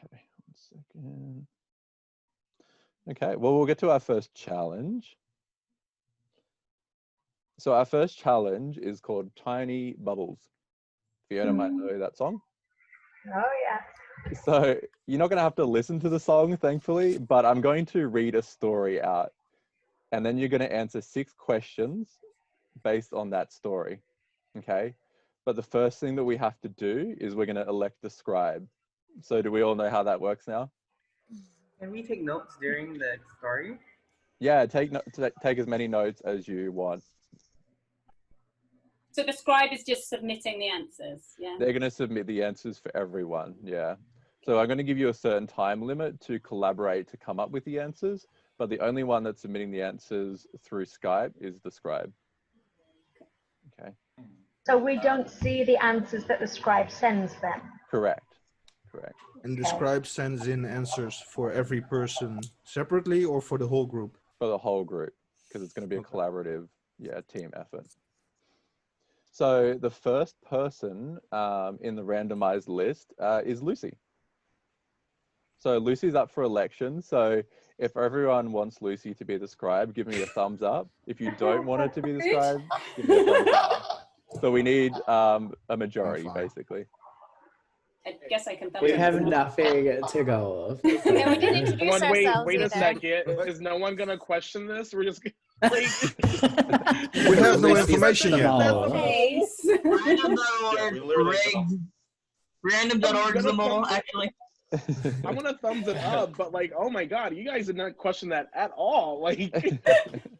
Okay, 1 second. Okay, well, we'll get to our first challenge. So our first challenge is called Tiny Bubbles. Fiona might know that song. Oh, yeah. So you're not going to have to listen to the song, thankfully, but I'm going to read a story out. And then you're going to answer 6 questions based on that story. Okay? But the first thing that we have to do is we're going to elect the scribe. So do we all know how that works now? Can we take notes during the story? Yeah, take as many notes as you want. So the scribe is just submitting the answers, yeah? They're going to submit the answers for everyone, yeah. So I'm going to give you a certain time limit to collaborate to come up with the answers, but the only one that's submitting the answers through Skype is the scribe. Okay. So we don't see the answers that the scribe sends them? Correct, correct. And the scribe sends in answers for every person separately or for the whole group? For the whole group, because it's going to be a collaborative, team effort. So the first person in the randomized list is Lucy. So Lucy's up for election. So if everyone wants Lucy to be the scribe, give me a thumbs up. If you don't want her to be the scribe, give me a thumbs down. So we need a majority, basically. I guess I can. We have nothing to go off. Yeah, we didn't introduce ourselves Wait a either. second. Is no one gonna question this? We're just We have no information yet. Random.org is the mole, actually. I want to thumbs it up, but like, oh my god, you guys did not question that at all. Like,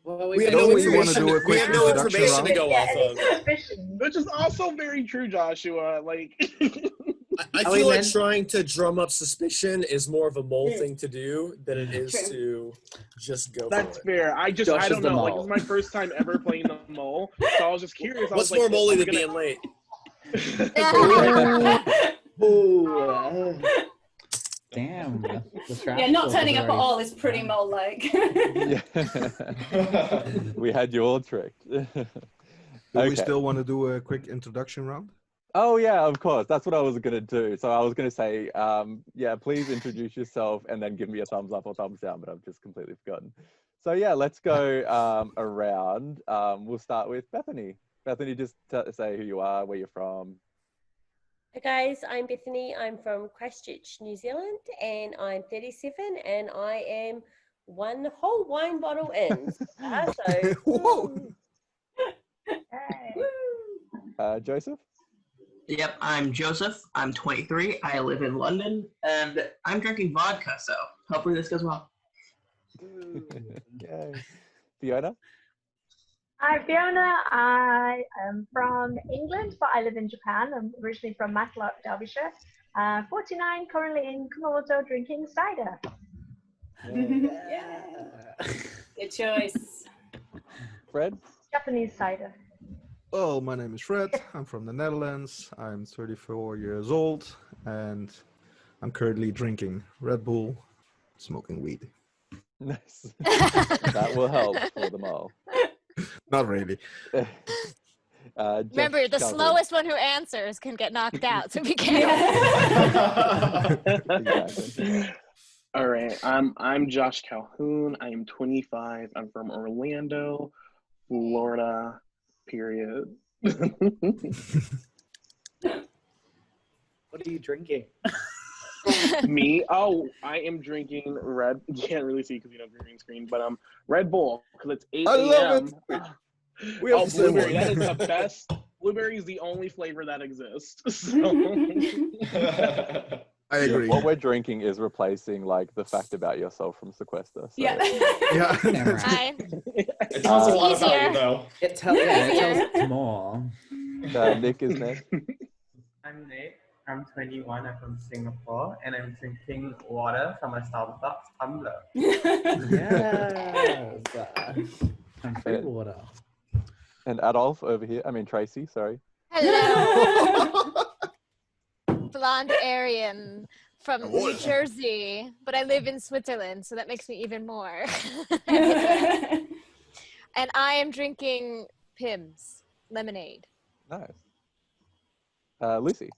Well, we have no information to go off of. Which is also very true, Joshua. Like, I feel like trying to drum up suspicion is more of a mole thing to do than it is to just go for it. That's fair. I don't know. Like, this is my first time ever playing the mole, so I was just curious. What's more moley than being late? Damn. Yeah, not turning up at all is pretty mole-like. We had you all tricked. Do we still want to do a quick introduction round? Oh yeah, of course. That's what I was going to do. So I was going to say, yeah, please introduce yourself and then give me a thumbs up or thumbs down, but I've just completely forgotten. So yeah, let's go around. We'll start with Bethany. Bethany, just say who you are, where you're from. Hi guys, I'm Bethany. I'm from Christchurch, New Zealand, and I'm 37, and I am one whole wine bottle in. So, whoa! Joseph? Yep, I'm Joseph. I'm 23. I live in London, and I'm drinking vodka, so hopefully this goes well. Yay. Fiona? Hi, Fiona. I am from England, but I live in Japan. I'm originally from Matlock, Derbyshire. 49, currently in Kumamoto drinking cider. Yeah. Good choice. Fred? Japanese cider. Well, my name is Fred. I'm from the Netherlands. I'm 34 years old, and I'm currently drinking Red Bull, smoking weed. Nice. That will help for them all. Not really. Remember, the slowest one who answers can get knocked out, so be careful. Exactly. all right. I'm Josh Calhoun. I am 25. I'm from Orlando, Florida. Period. What are you drinking? Me? Oh, I am drinking red. You can't really see because you don't have green screen, but Red Bull because it's 8 I love a.m. it. We have blueberry. That is the best. Blueberry is the only flavor that exists. So. I agree. What we're drinking is replacing like the fact about yourself from Sequester. So. Yeah. Yeah. Hi. It tells a lot about you, though. It tells more. Nick is next. I'm Nick. I'm 21. I'm from Singapore, and I'm drinking water from a Starbucks tumbler. Yes. And free water. And Adolf over here. I mean Tracy. Sorry. Hello. Blonde Aryan from New Jersey, but I live in Switzerland, so that makes me even more. And I am drinking Pimm's lemonade. Nice. Lucy.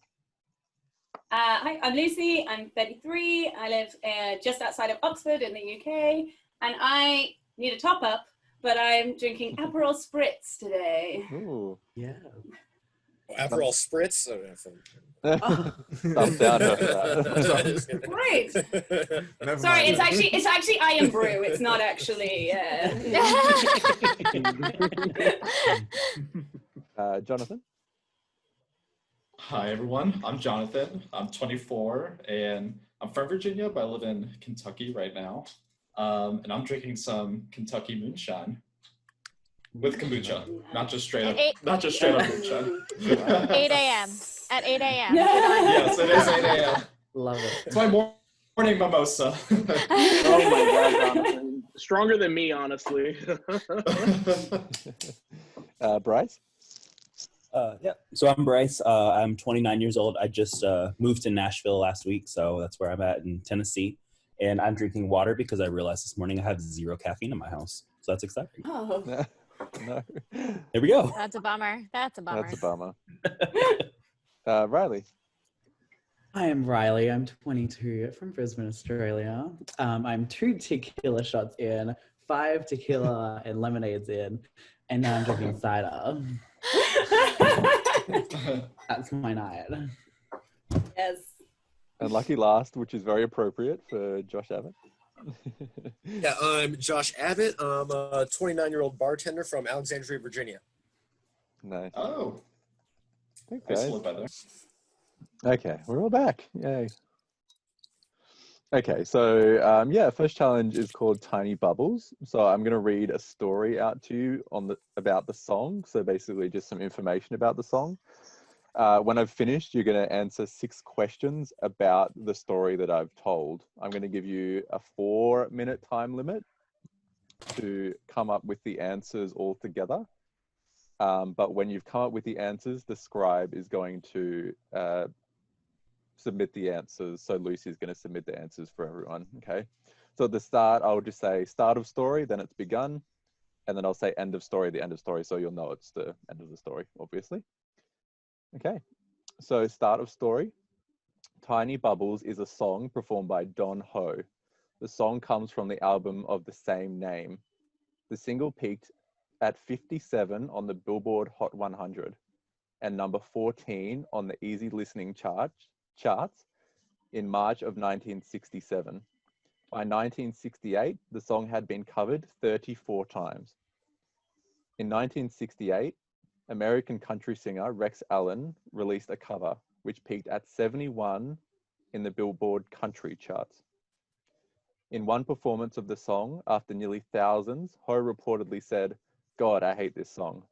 Hi, I'm Lucy. I'm 33. I live just outside of Oxford in the UK, and I need a top up, but I'm drinking Aperol Spritz today. Ooh. Yeah. Aperol Spritz. Thumbs down for that. Great. Never Sorry, mind. it's actually Iron Brew. It's not actually. Jonathan. Hi everyone, I'm Jonathan. I'm 24 and I'm from Virginia, but I live in Kentucky right now. And I'm drinking some Kentucky moonshine with kombucha, not just straight up moonshine. 8 a.m. At 8 a.m. Yes, it is 8 a.m. Love it. It's my morning mimosa. Oh my God, Jonathan. Stronger than me, honestly. Bryce. Yeah, so I'm Bryce. I'm 29 years old. I just moved to Nashville last week, so that's where I'm at in Tennessee. And I'm drinking water because I realized this morning I have 0 caffeine in my house. So that's exciting. Oh. No. There we go. That's a bummer. That's a bummer. That's a bummer. Riley. Hi, I'm Riley. I'm 22 from Brisbane, Australia. I'm 2 tequila shots in, 5 tequila and lemonades in, and now I'm drinking cider. That's my night. Yes. And lucky last, which is very appropriate for Josh Abbott. Yeah, I'm Josh Abbott. I'm a 29-year-old bartender from Alexandria, Virginia. Nice. Oh. Okay. I used to live by there. Okay, we're all back. Yay. Okay, so yeah, first challenge is called Tiny Bubbles. So I'm going to read a story out to you about the song. So basically just some information about the song. When I've finished, you're going to answer 6 questions about the story that I've told. I'm going to give you a 4-minute time limit to come up with the answers all together. But when you've come up with the answers, the scribe is going to submit the answers. So Lucy's going to submit the answers for everyone. Okay. So at the start, I'll just say start of story, then it's begun. And then I'll say end of story, the end of story. So you'll know it's the end of the story, obviously. Okay. So start of story. Tiny Bubbles is a song performed by Don Ho. The song comes from the album of the same name. The single peaked at 57 on the Billboard Hot 100 and number 14 on the Easy Listening charts in March of 1967. By 1968, the song had been covered 34 times. In 1968, American country singer Rex Allen released a cover, which peaked at 71 in the Billboard country charts. In one performance of the song, after nearly thousands, Ho reportedly said, "God, I hate this song."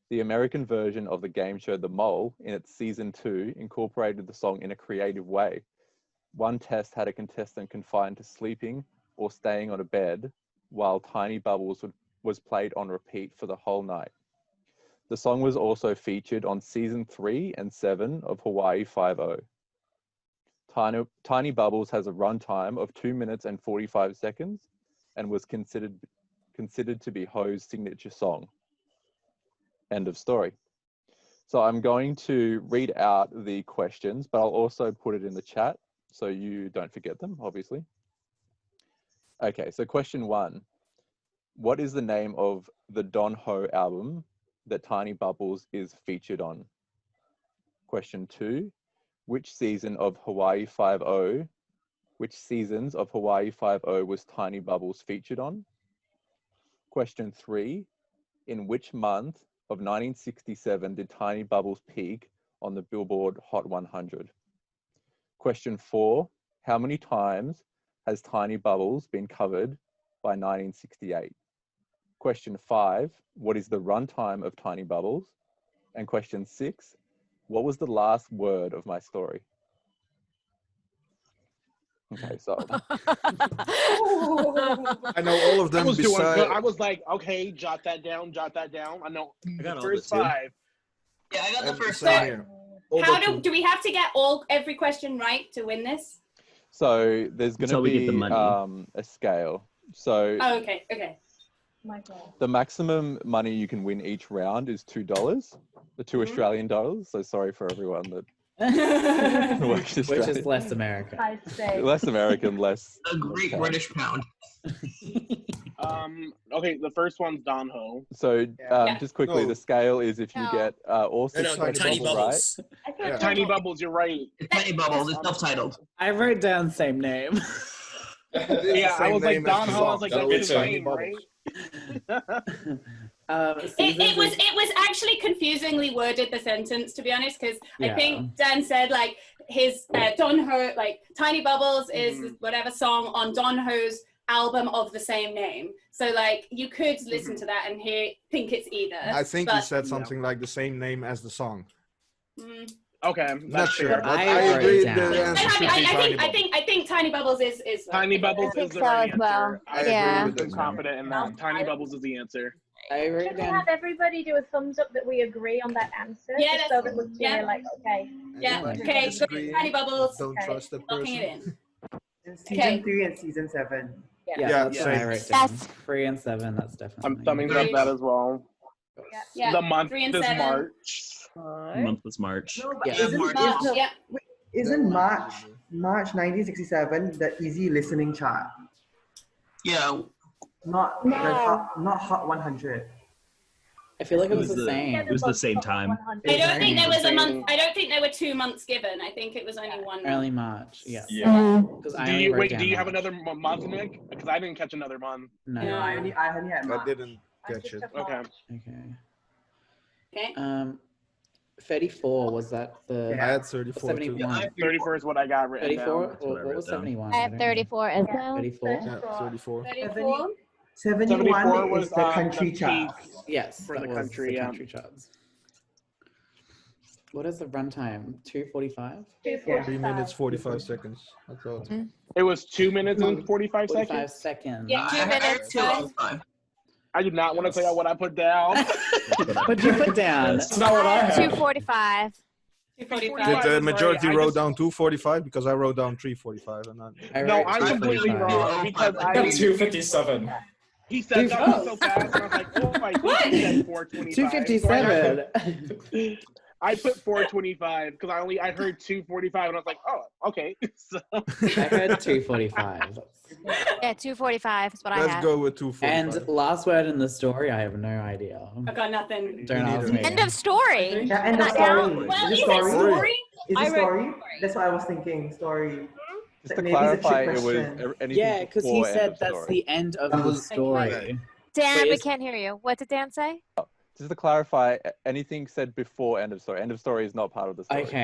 The American version of the game show The Mole, in its season 2, incorporated the song in a creative way. One test had a contestant confined to sleeping or staying on a bed, while Tiny Bubbles was played on repeat for the whole night. The song was also featured on season 3 and 7 of Hawaii Five-0. Tiny Bubbles has a runtime of 2 minutes and 45 seconds and was considered to be Ho's signature song. End of story. So I'm going to read out the questions, but I'll also put it in the chat so you don't forget them, obviously. Okay, so question 1. What is the name of the Don Ho album that Tiny Bubbles is featured on? Question 2. Which season of Hawaii Five-0? Which seasons of Hawaii Five-0 was Tiny Bubbles featured on? Question 3. In which month of 1967 did Tiny Bubbles peak on the Billboard Hot 100? Question 4. How many times has Tiny Bubbles been covered by 1968? Question 5. What is the runtime of Tiny Bubbles? And question 6. What was the last word of my story? Okay, so I know all of them. I was doing good. I was like, okay, jot that down, jot that down. I know got the all first this, yeah. 5. Yeah, I got the first Same 5. here. How do we have to get every question right to win this? So there's going to Until we get be the money. a scale. So Oh, okay. My God. the maximum money you can win each round is $2, the 2 Australian dollars. So sorry for everyone that Which is less American. I say. Less American, less. A great British pound. Okay, the first one's Don Ho. So just quickly, the scale is if you get all six Tiny bubbles Bubbles. right. Tiny Bubbles, you're right. Tiny Bubbles is self-titled. I wrote down same name. Yeah, I was like Don Ho. I was like, That'll that's be his two. name, right? It was actually confusingly worded, the sentence, to be honest, because I Yeah. think Dan said like his Don Ho, like Tiny Bubbles is whatever song on Don Ho's album of the same name. So like you could listen to that and think it's either. I think he but, said something like the same name as the song. Okay, Not sure, fair. but I agree. The answer should be Tiny I Bubbles. think Tiny Bubbles is Tiny Bubbles is the right answer. I Yeah. agree with I'm confident in that. Tiny Bubbles is the answer. Should we have everybody do a thumbs up that we agree on that answer? Yeah, just so that we're clear, like, okay. Yeah, okay, so Tiny Bubbles. Don't trust that Locking it person. in. Season 3 and season 7. Yeah, that's what I same. wrote down. 3 and 7, that's definitely. I'm thumbing up that as well. Yeah. The month 3 and is 7. March. The month was March. No, but Yeah. isn't March 1967 the easy listening chart? Yeah. Not the hot 100. I feel like it was the same. It was the same time. I don't think there was a month. I don't think there were 2 months given. I think it was only 1 month. Early March, yeah. Do I you wrote do you down have March. another month, Nick? Because I didn't catch another month. No. No, I only had March. I didn't catch it. Okay. Okay. 34, was that the... I had 34 too. 71. 34 is what I got written 34? down. What was 71? I have 34 as well. 34? Yeah, 34. 34. 71 was is the country the chart. peak Yes, for that the was country. the Yeah. country charts. What is the runtime? 2:45? 3 minutes 45 seconds. I thought. It was 2 minutes and 45 45 seconds. seconds. Yeah, 2 minutes. I do not want to tell you what I put down. What did you put down? That's not what I have. 2:45. 2:45. Did the is majority right. I wrote just- down 2:45 because I wrote down 3:45 and not. No, I'm completely wrong because I got 257. he said that so fast, and I was like, oh, I think he said 425. 257. I put 425 because I heard 245 and I was like, oh, okay. So I heard 2:45. Yeah, 2:45 is what I Let's have. go with 2:45. And last word in the story, I have no idea. I got nothing. Don't ask me. End of story. Yeah, end of Not story. down. Well, Is is it it story? story? Is I it wrote story? That's what I was thinking. Story. Just to Maybe it's a trick clarify, it was question. anything Yeah, because he before end said of that's story. the end of the story. Dan, Wait, we is- can't hear you. What did Dan say? Just to clarify, anything said before end of story. End of story is not part of the story. Okay.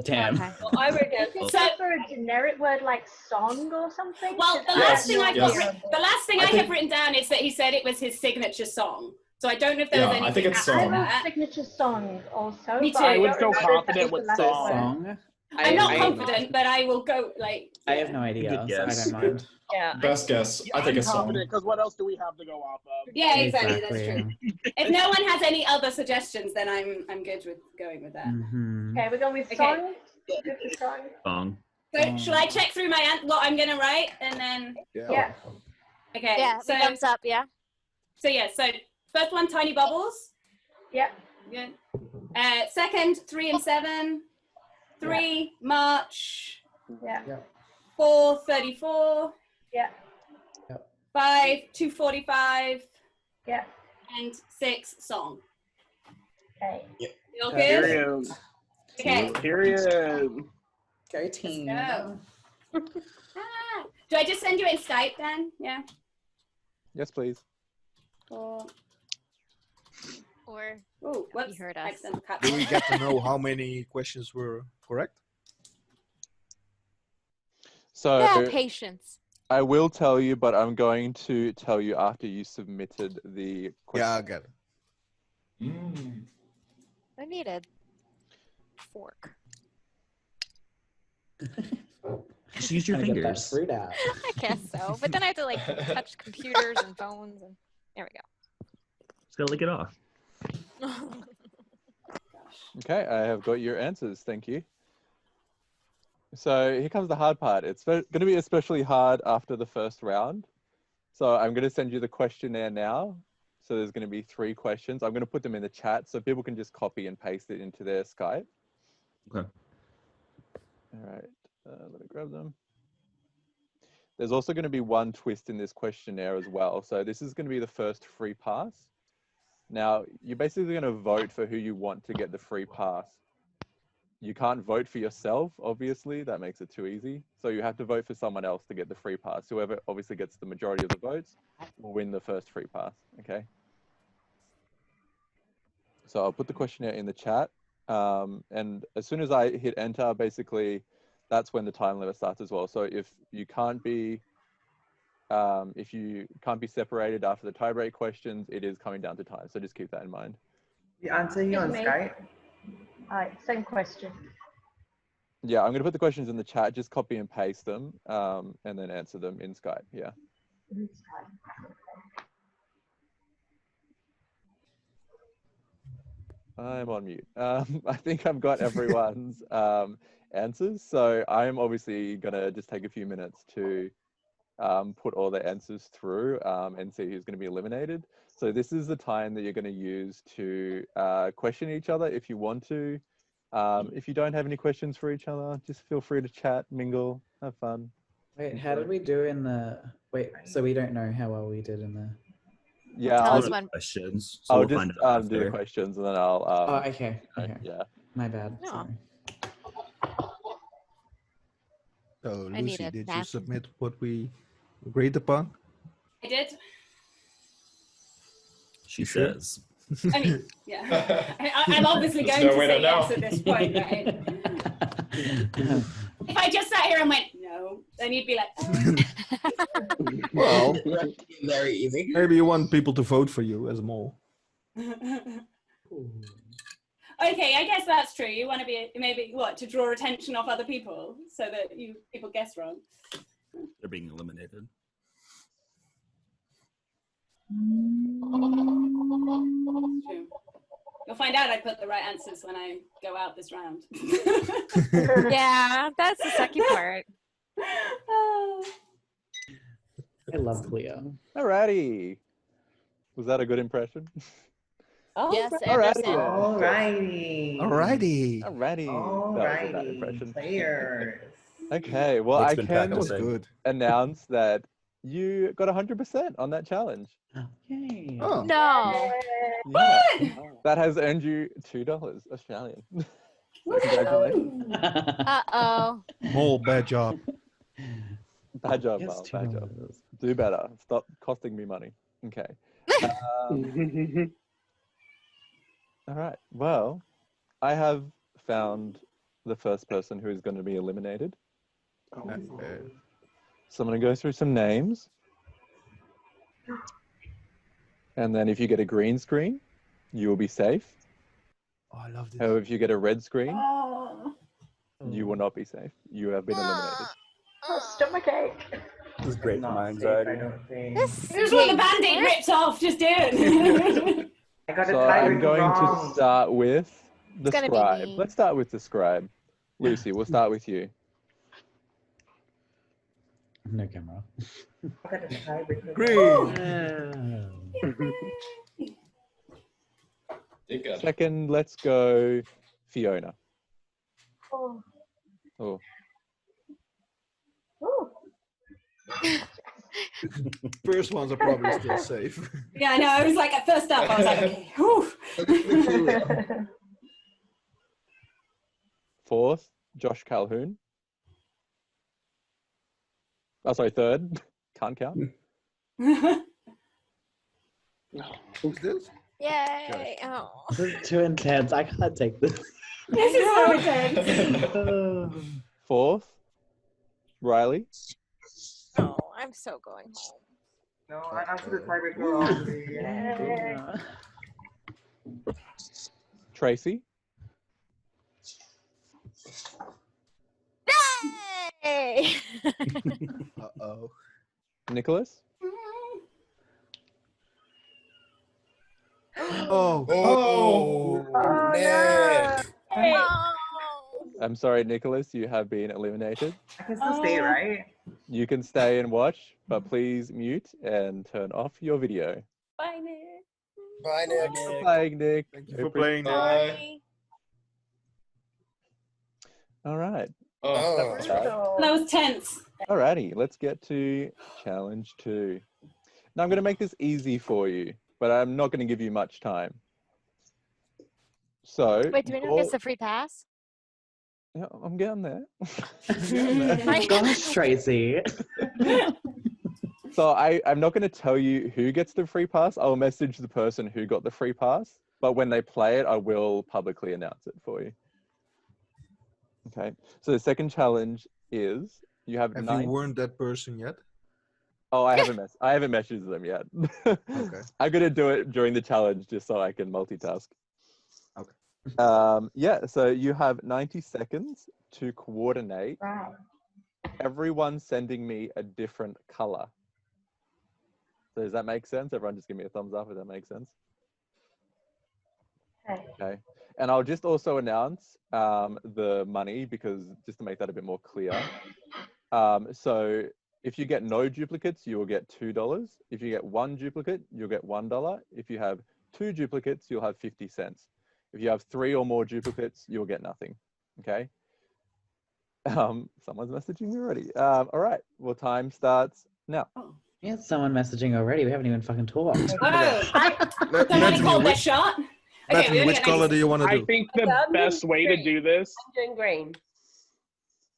Damn. Okay. Well, I wrote down. Is it for a generic word like song or something? Well, the Yes, last thing yes. the last thing I I think- have written down is that he said it was his signature song. So I don't know if there was Yeah, I anything think it's after I song. wrote that. signature song also. Me but too. I I would don't feel remember if that confident was with the So last word. song. I'm not confident, but I will go like. I have no idea, Good so I guess. don't mind. Yeah. Best guess. I think I'm it's song. confident because what else do we have to go off of? Yeah, exactly. That's true. If no one has any other suggestions, then I'm good with going with that. Mm-hmm. Okay, we're going with Okay. song. Good for song. Song. So shall I check through my what I'm gonna write and then? Yeah. Okay. Yeah, So thumbs up, yeah. so first one, Tiny Bubbles. Yeah. Good. Second, 3 and 7. 3, March. Yeah. 4, 34. Yeah. 5, 2:45. Yeah. And 6, song. Okay. You all good? Period. Okay. Period. Go team. Go. Do I just send you in Skype then? Yeah. Yes, please. Or Or oh, whoops. heard us. Accident cut. Do we get to know how many questions were correct? So yeah, patience. I will tell you, but I'm going to tell you after you submitted the question. Yeah, I get it. Mm. I need a fork. Just use your Gotta get that fingers. fruit out. I guess so. But then I have to like touch computers and phones and there we Just gotta lick it off. go. Okay, I have got your answers. Thank you. So here comes the hard part. It's going to be especially hard after the first round. So I'm going to send you the questionnaire now. So there's going to be 3 questions. I'm going to put them in the chat so people can just copy and paste it into their Skype. Okay. All right, let me grab them. There's also going to be one twist in this questionnaire as well. So this is going to be the first free pass. Now, you're basically going to vote for who you want to get the free pass. You can't vote for yourself, obviously. That makes it too easy. So you have to vote for someone else to get the free pass. Whoever obviously gets the majority of the votes will win the first free pass, okay? So I'll put the questionnaire in the chat. And as soon as I hit enter, basically, that's when the time limit starts as well. So if you can't be separated after the tiebreak questions, it is coming down to time. So just keep that in mind. You answer you on Skype? Same question. Yeah, I'm going to put the questions in the chat, just copy and paste them, and then answer them in Skype, yeah. I'm on mute. I think I've got everyone's answers. So I'm obviously going to just take a few minutes to put all the answers through and see who's going to be eliminated. So this is the time that you're going to use to question each other if you want to. If you don't have any questions for each other, just feel free to chat, mingle, have fun. Wait, how did we do in the... Wait, so we don't know how well we did in the... Yeah, Tell I'll us just, questions. So I'll we'll just find out do the after. questions and then I'll... oh, okay. Okay. Yeah. My bad. Sorry. So, I need Lucy, a did you napkin. submit what we agreed upon? I did. She says. I mean, yeah. I'm obviously There's going no to way say to yes know. at this point, right? If I just sat here and went, no, then you'd be like, oh. Well, Very easy. maybe you want people to vote for you as a mole. Okay, I guess that's true. You want to be maybe what, to draw attention off other people so that people guess wrong. They're being eliminated. True. You'll find out I put the right answers when I go out this round. Yeah, that's the sucky part. I love Cleo. Alrighty. Was that a good impression? Oh, Yes, Alrighty. Anderson. Alrighty. Alrighty. Alrighty. That was a bad Alrighty. impression. Players. Okay, well, Nick's I been can That was practicing. good. announce that you got 100% on that challenge. Yay. Oh, No. Yeah. That has earned you $2 Australian. So congratulations. Uh-oh. mole, bad job. Bad job, Yes, Mal. Bad job. $2. Do better. Stop costing me money. Okay. All right. Well, I have found the first person who is going to be eliminated. So I'm going to go through some names. And then if you get a green screen, you will be safe. Oh, I love this. However, if you get a red screen, Oh. you will not be safe. You have been eliminated. Stomachache. This is great for Not my safe, I anxiety. don't think. This Here's what the stinks. Band-Aid ripped off. Just do it. I got a So I'm tiebreaker going wrong. to start with the It's gonna be scribe. me. Let's start with the scribe. Lucy, we'll start with you. No camera. I got a tiebreaker Green. Did good. Second, let's go Fiona. Oh. Oh, Ooh. First ones are probably still safe. Yeah, I know. I was like, at first up, I was like, okay. Whew. fourth, Josh Calhoun. Oh, sorry, third. Can't count. Who's this? Yay. Oh. This is too intense. I can't take this. This is so intense. Fourth, Riley. Oh, I'm so going home. No, I answered the tiebreaker wrong. Yeah. Tracy. Yay! Uh-oh. Nicholas. Oh. Oh, Oh, Nick. Oh. I'm sorry, Nicholas, you have been eliminated. I can still stay, right? You can stay and watch, but please mute and turn off your video. Bye, Nick. Bye, Nick. For playing, Nick. Thank you for playing. Bye. All right. Oh, That's right. That was tense. Alrighty, let's get to challenge 2. Now I'm going to make this easy for you, but I'm not going to give you much time. So, Wait, do we know if it's a free pass? Yeah, I'm getting there. Gosh, Tracy. So I'm not going to tell you who gets the free pass. I'll message the person who got the free pass, but when they play it, I will publicly announce it for you. Okay. So the second challenge is you have Have 9. you warned that person yet? Oh, I haven't messaged them yet. Okay. I'm going to do it during the challenge just so I can multitask. Okay. Yeah, so you have 90 seconds to coordinate. Right. Everyone sending me a different color. So does that make sense? Everyone just give me a thumbs up if that makes sense. Okay. And I'll just also announce the money because just to make that a bit more clear. So if you get no duplicates, you will get $2. If you get 1 duplicate, you'll get $1. If you have 2 duplicates, you'll have 50 cents. If you have 3 or more duplicates, you'll get nothing. Okay. Someone's messaging me already. All right. Well, time starts now. We had someone messaging already. We haven't even fucking talked. Somebody called their shot. Bethany, which color do you want to do? I think the best way to do this. I'm doing green.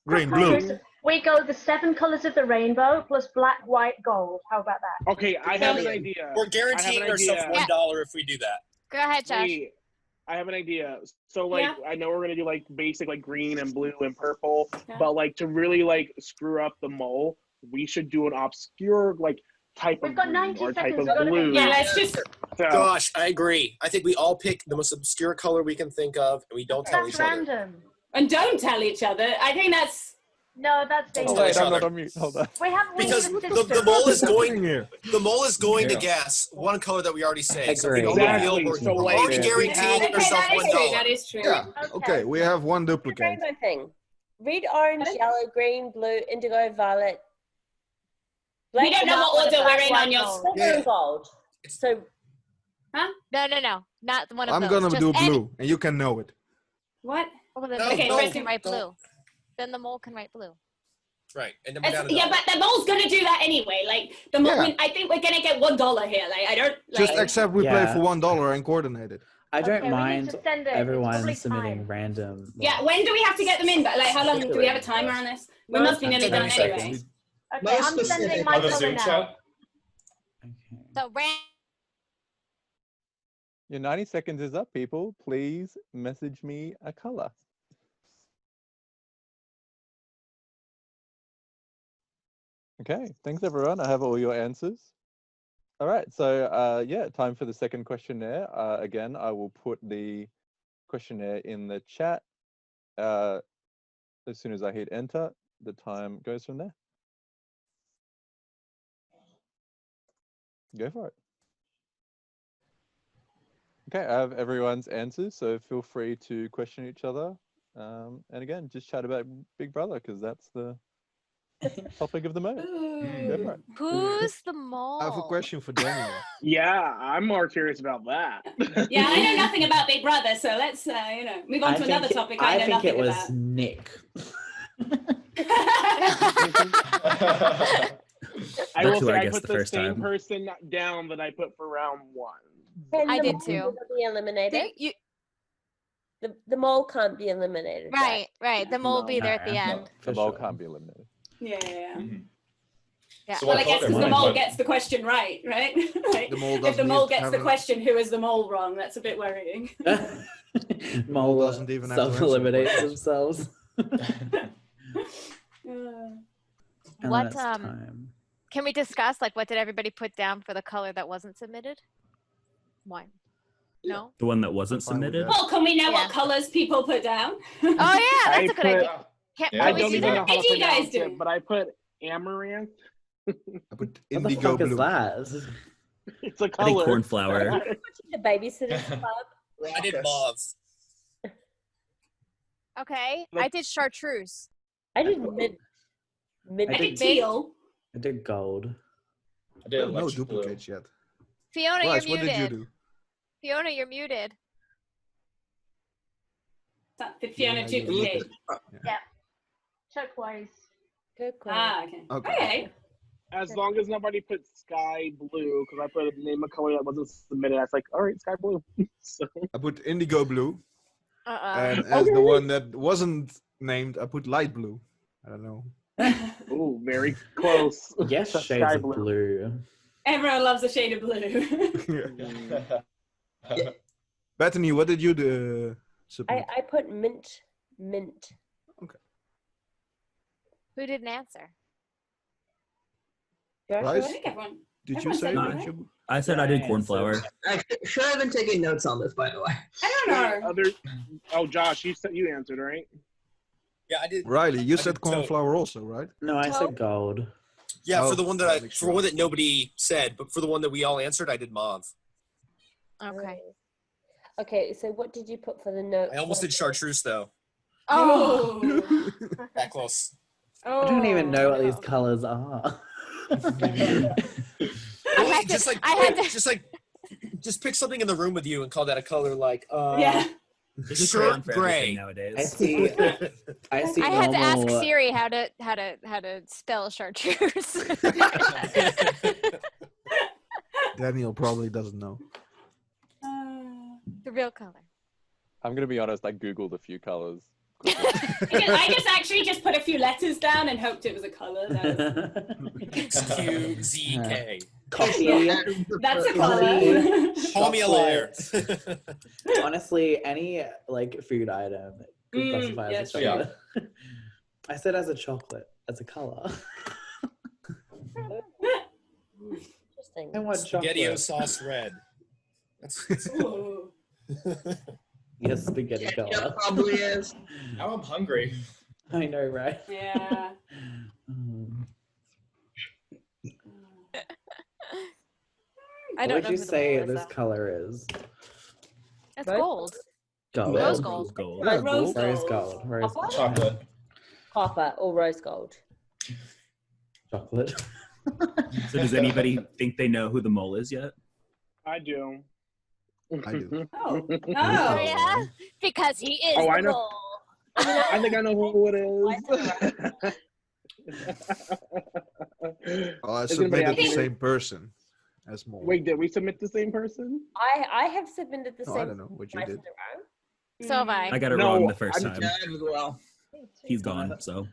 Green, blue. We go the 7 colors of the rainbow plus black, white, gold. How about that? Okay, I have an idea. We're guaranteeing ourselves $1 if we do that. Go ahead, Josh. Wait, I have an idea. So like, I know we're gonna do like basic like green and blue and purple, but like to really like screw up the mole, we should do an obscure like type of green or type of blue. Yeah, let's just. So, Gosh, I agree. I think we all pick the most obscure color we can think of, and we don't tell each other. Random. And don't tell each other. I think that's. No, that's Don't dangerous. tell each I'm not other. on mute. Hold on. Because the mole is going to guess one color that we already say. So we don't reveal, Exactly. we're already guaranteeing ourselves $1. That is true. Yeah. Okay, we have 1 duplicate. Rainbow thing. Red, orange, yellow, green, blue, indigo, violet. We don't know what order we're in on your. Silver and gold. So. Huh? No. Not one of I'm those. gonna Just do blue, and you can know it. What? Oh, then No, the mole don't, can write don't. blue. Then the mole can write blue. Right, and then we're down to Yeah, but the mole's gonna do that anyway. Like the mole, Yeah. I think we're gonna get $1 here. Like I don't. Like, Just accept we play for $1 and coordinate it. I don't Okay, we need mind to send it. It's everyone probably submitting time. random. Yeah, when do we have to get them in? But like, how long do we have a timer on this? We must be nearly done 30 anyway. seconds. Okay, I'm sending my On the color Zoom now. chat. So Your 90 seconds is up, people. Please message me a color. Okay, thanks everyone. I have all your answers. All right, so yeah, time for the second questionnaire. Again, I will put the questionnaire in the chat. As soon as I hit enter, the time goes from there. Go for it. Okay, I have everyone's answers, so feel free to question each other. And again, just chat about Big Brother, because that's the topic of the moment. Go for it. who's the mole? I have a question for Daniel. yeah, I'm more curious about that. Yeah, I know nothing about Big Brother, so let's move on to another topic. I know think nothing it was about. Nick. I will That's who say I I guessed put the the first same time. person down that I put for round 1. Can I the did mole too. never be eliminated? The mole can't be eliminated. Right. The mole will be there at the No. end. The mole can't be eliminated. Yeah. Yeah. So Well, what I guess color because the am I mole put? gets the question right? Like, The mole if doesn't the mole even gets have the a- question, who is the mole wrong? That's a bit worrying. Mole doesn't even have to answer the self-eliminates question. themselves. And What then it's time. can we discuss? Like, what did everybody put down for the color that wasn't submitted? Why? No. The one that wasn't fine with submitted? that. Well, can we know Yeah. what colors people put down? Oh yeah, that's a good I idea. Can Yeah, I we don't do even know that? how What to did you guys pronounce do? it, but I put amaranth. I put What the indigo fuck is blue. that? It's a I think color. cornflower. The Babysitter's Club. I did mauve. Okay, I did chartreuse. I did mid. I did did- teal. I did gold. I did No electric blue. duplicates yet. Fiona, Bryce, you're what muted. did you do? Fiona, you're muted. Did Fiona Yeah, you duplicate? Yeah. Turquoise. Turquoise. Ah, okay. Okay. Okay. As long as nobody put sky blue, because I put a name of color that wasn't submitted. I was like, all right, sky blue. So, I put indigo blue, Uh-uh. and as the one that wasn't named, I put light blue. I don't know. ooh, very close. Yes, to shades sky of blue. Everyone loves a shade of blue. Bethany, what did you submit? I put mint. Who didn't answer? Joshua? I Rice? think everyone. Did you everyone say? said Or no, did right? you? I said I did cornflower. Sure, I've been taking notes on this, by the way. I don't know. Oh, Josh, you answered, right? Yeah, I did. Riley, you I said did cornflower also, right? No, I said gold. Yeah, Oh, for the one that I'll make for one sure. that nobody said, but for the one that we all answered, I did mauve. Okay. Okay, so what did you put for the note? I almost did chartreuse though. Oh. That close. I don't even know what these colors are. Just pick something in the room with you and call that a color, like Yeah. There's a short crayon for gray everything nowadays. I see. I see. I had to ask normal- Siri how to spell chartreuse. Daniel probably doesn't know. The real color. I'm gonna be honest. I googled a few colors. I just actually just put a few letters down and hoped it was a color. XQZK. Coffee. Yeah, that's a color. Call me a liar. Honestly, any like food item could classify as a chocolate. I said as a chocolate, as a color. Interesting. I want chocolate. SpaghettiO sauce red. Yes, spaghetti color. Probably is. Now I'm hungry. I know, right? Yeah. I What don't would know you who the say mole is, this though. color is? That's gold. Gold. Rose gold. Yeah, Rose Rose gold. gold. Rose gold. Chocolate. Copper or rose gold. Chocolate. So does anybody think they know who the mole is yet? I do. I do. Oh. Oh, yeah? Because he is Oh, I the know. mole. I think I know who it is. Oh, I Is anybody submitted the asking? same person as mole. Wait, did we submit the same person? I have submitted the No, same I don't know what you twice did. in a row. So have I. I got it No, wrong the first I'm- time. Yeah, as well. He's gone, so.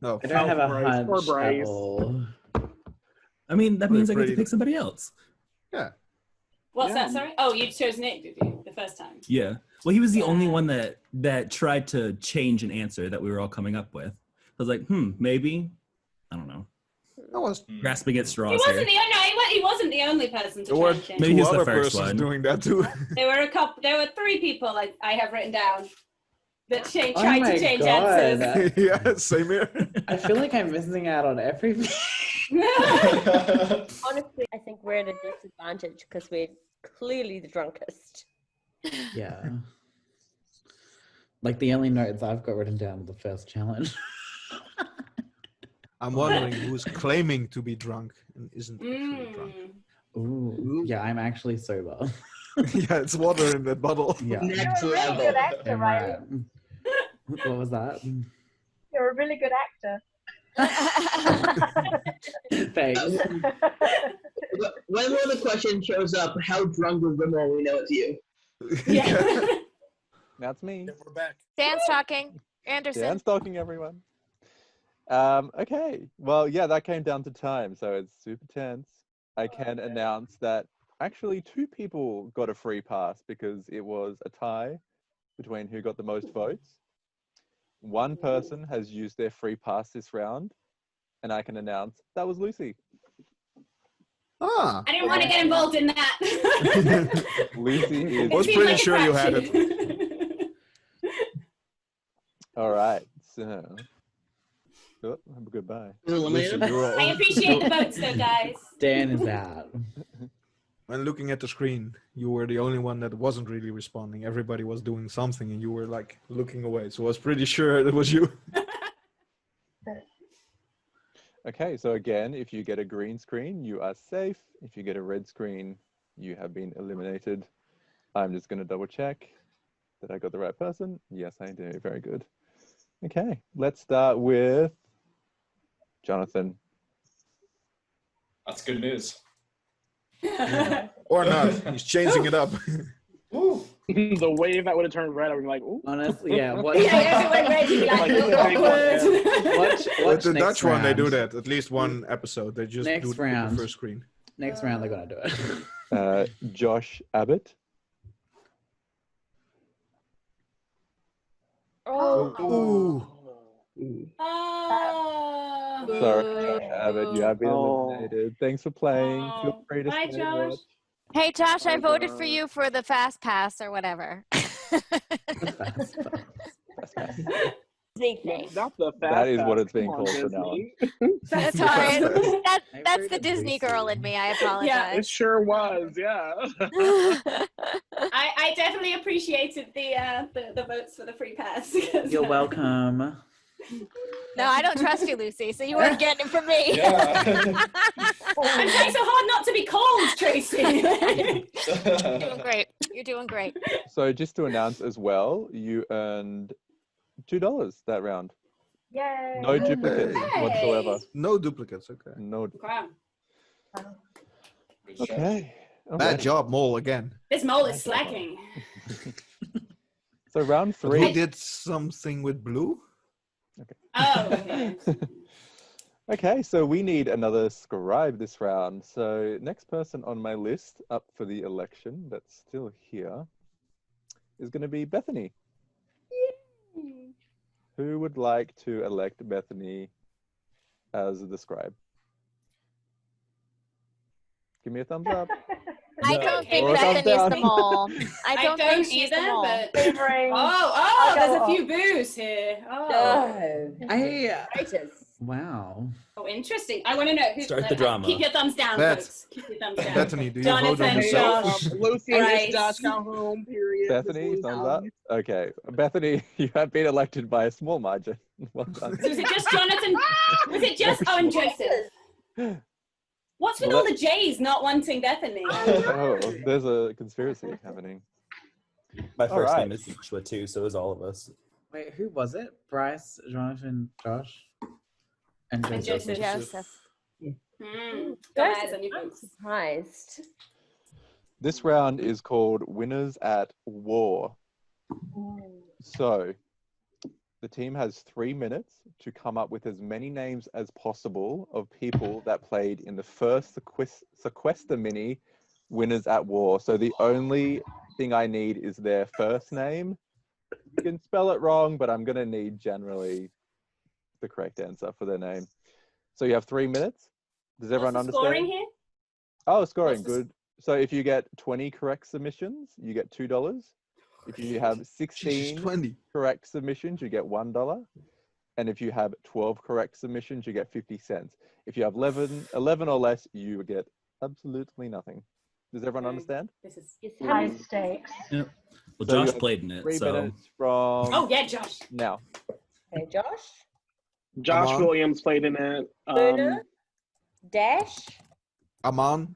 No. I don't have a Bryce. Poor hunch Bryce. at all. I mean, that means I get to pretty- pick somebody else. Yeah. What's Yeah. that? Sorry. Oh, you chose Nick, did you? The first time. Yeah. Well, he was the only one that tried to change an answer that we were all coming up with. I was like, maybe. I don't know. That was. Grasping at He straws wasn't here. the he wasn't the only person to There were try and change. Maybe two he's the other first persons one. doing that too. There were There were 3 people I have written down that Oh tried my to change God. answers. Yeah, same here. I feel like I'm missing out on everything. Honestly, I think we're at a disadvantage because we're clearly the drunkest. Yeah. Like the only notes I've got written down are the first challenge. I'm wondering who's claiming to be drunk and isn't actually drunk. Ooh. Yeah, I'm actually sober. Yeah, it's water in that bottle. Yeah. Next You're a really level. good actor, I'm Riley. right. What was that? You're a really good actor. Thanks. When the question shows up, how drunk was the mole? We know it's you. Yeah. That's me. We're back. Dan's talking. Anderson. Dan stalking everyone. Okay. Well, yeah, that came down to time, so it's super tense. I can announce that actually 2 people got a free pass because it was a tie between who got the most votes. 1 person has used their free pass this round, and I can announce that was Lucy. Ah. I didn't want to get involved in that. Lucy is. Was It seemed pretty like a sure you had it. crapshoot. All right. So. Oh, goodbye. Eliminated. Lucy, you're all- I appreciate the votes, though, guys. Dan is out. When looking at the screen, you were the only one that wasn't really responding. Everybody was doing something, and you were like looking away. So I was pretty sure it was you. Okay, so again, if you get a green screen, you are safe. If you get a red screen, you have been eliminated. I'm just going to double check that I got the right person. Yes, I do. Very good. Okay, let's start with Jonathan. That's good news. Or not. He's changing it up. The wave that would have turned red, I would be like, ooh. Honestly, yeah. What? Yeah, everyone read, you'd be like, Watch With the next Dutch one, they do round. that. At least one episode. They just Next do round. the first screen. Next round, they're gonna do it. Josh Abbott. Oh. Oh. Sorry, Josh Abbott, you have been eliminated. Thanks for playing. Feel free to Bye, stay Josh. and watch. Hey, Josh, I voted for you for the fast pass or whatever. Not the fast That is what pass. it's being Come on, called from now on. Disney. That's fine. That's the Disney girl in me. I It apologize. sure was, yeah. I definitely appreciated the votes for the free pass. You're welcome. No, I don't trust you, Lucy, so you weren't getting it from me. I'm trying so hard not to be cold, Tracy. You're doing great. You're doing great. So just to announce as well, you earned $2 that round. Yay. No duplicates whatsoever. No duplicates, okay. No. Wow. Okay. Bad job, Mole, again. This mole is slacking. So round But 3. who did something with blue? Oh, okay. Okay, so we need another scribe this round. So next person on my list up for the election that's still here is going to be Bethany. Who would like to elect Bethany as the scribe? Give me a thumbs up. I don't think Or a thumbs Bethany's the down. mole. I don't think she's the either, mole. but Favoring. oh, I'll there's go a few off. boos here. Oh. Wow. Oh, interesting. I want to know who. Start the drama. Keep your thumbs down, Beth. folks. Keep your thumbs down. Bethany, do you vote on Jonathan, yourself? Josh. Lucy, Right. Josh Calhoun, period. Bethany, thumbs up. Okay, Bethany, you have been elected by a small margin. Well done. So was it just Jonathan? Was it just and Joseph? What's with Well, all the J's not wanting Bethany? Oh, there's a conspiracy happening. My All first right. name is Joshua too, so is all of us. Wait, who was it? Bryce, Jonathan, Josh, and And Joseph. Joseph. Got my eyes on you folks. Surprised. This round is called Winners at War. So the team has 3 minutes to come up with as many names as possible of people that played in the first sequester mini Winners at War. So the only thing I need is their first name. You can spell it wrong, but I'm going to need generally the correct answer for their name. So you have 3 minutes. Does everyone What's the understand? scoring here? Oh, scoring, What's the good. So if you get 20 correct submissions, you get $2. If you have 16 20. correct submissions, you get $1. And if you have 12 correct submissions, you get 50 cents. If you have 11 or less, you get absolutely nothing. Does everyone understand? This is High stakes. Yep. Well, So you Josh have played in it, 3 so minutes from Oh yeah, Josh. now. Okay, Josh. Josh Come on. Williams played in it. Luna. Dash. Aman.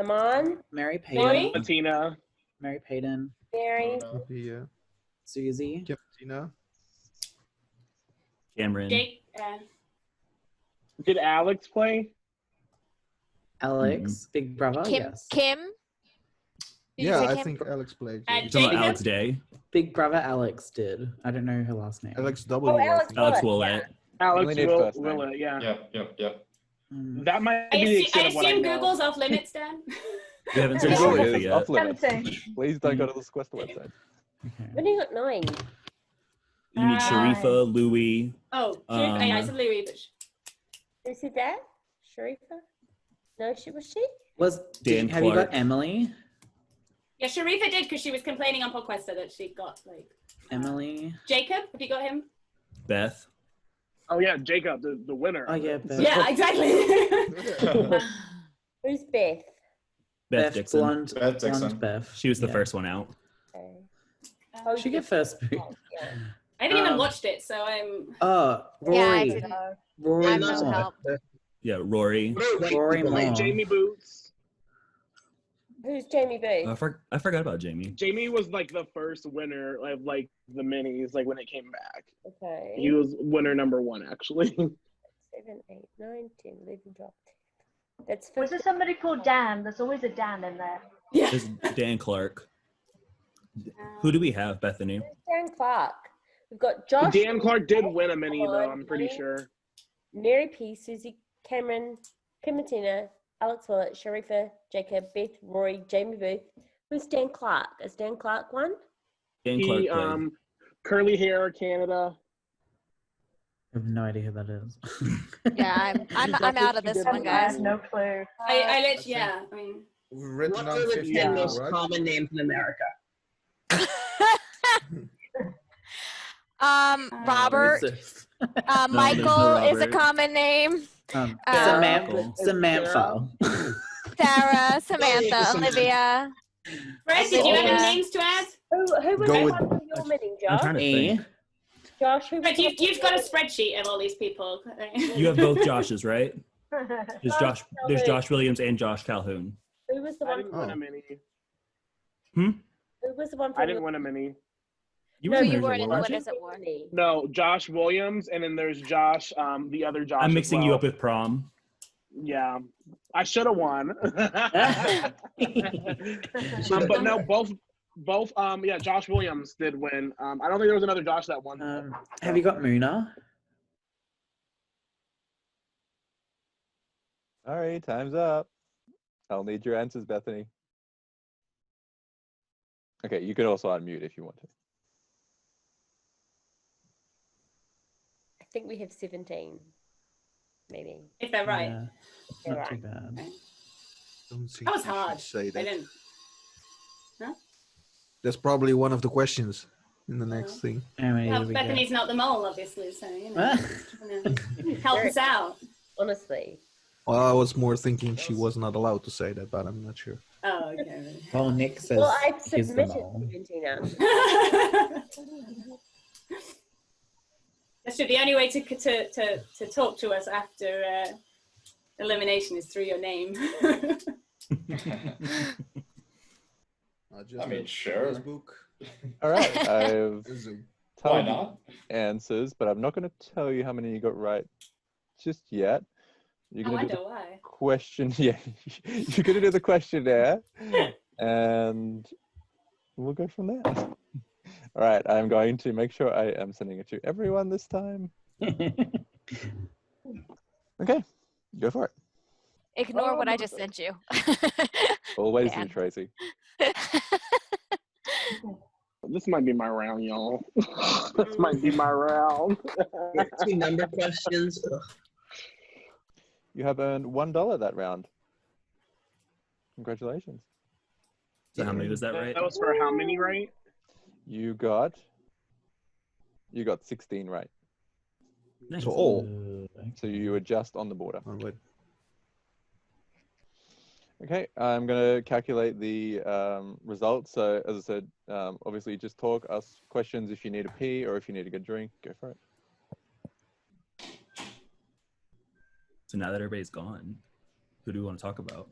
Amon. Mary Mary? Payton. Latina. Mary Payton. Mary. Yeah. Susie. Tina. Cameron. Jake. Did Alex play? Alex. Big Brother. Kim. Yes. Kim. Did you Yeah, say I Kim? think Alex played. Uh, You talking about Jacob? Alex Day? Big Brother Alex did. I don't know her last name. Alex W. Oh, I Alex think. Alex Willett, Willett. Alex Only need first name. Willett, yeah. Yep. That might I be the assume, extent of what I assume know. Google's off limits, Dan. We haven't seen Google Sharifa is yet. off limits. Tempting. Please don't go to the Sequester website. I've only got 9. You need Sharifa, Louis. Oh, I said Louis, but Who said that? Sharifa? No, was she? Dan Have you got Clark. Emily? yeah, Sharifa did because she was complaining on Podquesta that she got like Emily. Jacob. Have you got him? Beth. Oh yeah, Jacob, the winner. Oh yeah, Beth. Yeah, exactly. Who's Beth? Beth Dixon. Blonde, Beth Dixon. blonde Beth. She was the Yeah. first one out. Okay. Oh, she get first boot. Yeah. I haven't even watched it, so I'm. Oh, Rory. Yeah, I didn't. Rory I'm no Moore. help. Yeah, Rory. Rory Like Moore. Jamie Boots. Who's Jamie B? I forgot about Jamie. Jamie was like the first winner of like the minis, like when it came back. Okay. He was winner number 1, actually. 7, 8, 9, 10, 11, 12. That's 50. Was there somebody called Dan? There's always a Dan in there. There's Dan Clark. Who do we have, Bethany? Dan Clark. We've got Josh. Dan Clark did win a mini, though, I'm pretty sure. Mary P, Susie, Cameron, Kim Martina, Alex Willett, Sharifa, Jacob, Beth, Rory, Jamie Booth. Who's Dan Clark? Is Dan Clark one? Dan Clark played. Curly hair, Canada. I have no idea who that is. Yeah, I'm out of this one, guys. No clue. I let yeah. I mean, We've written What down are the 50 10 now, most right? common names in America? Robert. Michael is a common name. Samantha. Sarah, Samantha, Olivia. Fred, did you have any names to add? Who was Go the with- one for your meeting, I'm Josh? trying to think. Josh, who Fred, you've got a spreadsheet of all these people. You have both Joshes, right? There's Josh Williams and Josh Calhoun. Who was the I one? didn't win a mini. Who was the one? I didn't win a mini. No, you weren't in the Winners at War. No, Josh Williams, and then there's Josh, the other Josh. I'm as mixing you well. up with Prom. Yeah, I should have won. But no, both. Yeah, Josh Williams did win. I don't think there was another Josh that won. Have you got Muna? All right, time's up. I'll need your answers, Bethany. Okay, you could also unmute if you want to. I think we have 17, maybe. If they're right. Yeah, They're not too right. bad. Don't think That was you should hard. Say I that. didn't. Huh? That's probably one of the questions in the next thing. How many Well, did we get? Bethany's not the mole, obviously, so you know, help us out. Honestly. Well, I was more thinking she was not allowed to say that, but I'm not sure. Oh, okay. Well, Nick says Well, I've he's the submitted mole. 17 answers. That's true. The only way to talk to us after elimination is through your name. I mean, sure. All right, I've Why told you not? answers, but I'm not going to tell you how many you got right just yet. You're I going to do wonder the why. question. Yeah, you're going to do the questionnaire, and we'll go from there. All right, I'm going to make sure I am sending it to everyone this time. Okay, go for it. Ignore what I just sent you. Always Dan. do, Tracy. This might be my round, y'all. This might be my round. 2 number questions. Ugh. You have earned $1 that round. Congratulations. So how many was that right? That was for how many, right? You got 16 right. Nice. So all. So you were just on the border. Oh, wait. Okay, I'm going to calculate the results. So as I said, obviously just talk, ask questions if you need a pee or if you need to get a drink, go for it. So now that everybody's gone, who do we want to talk about?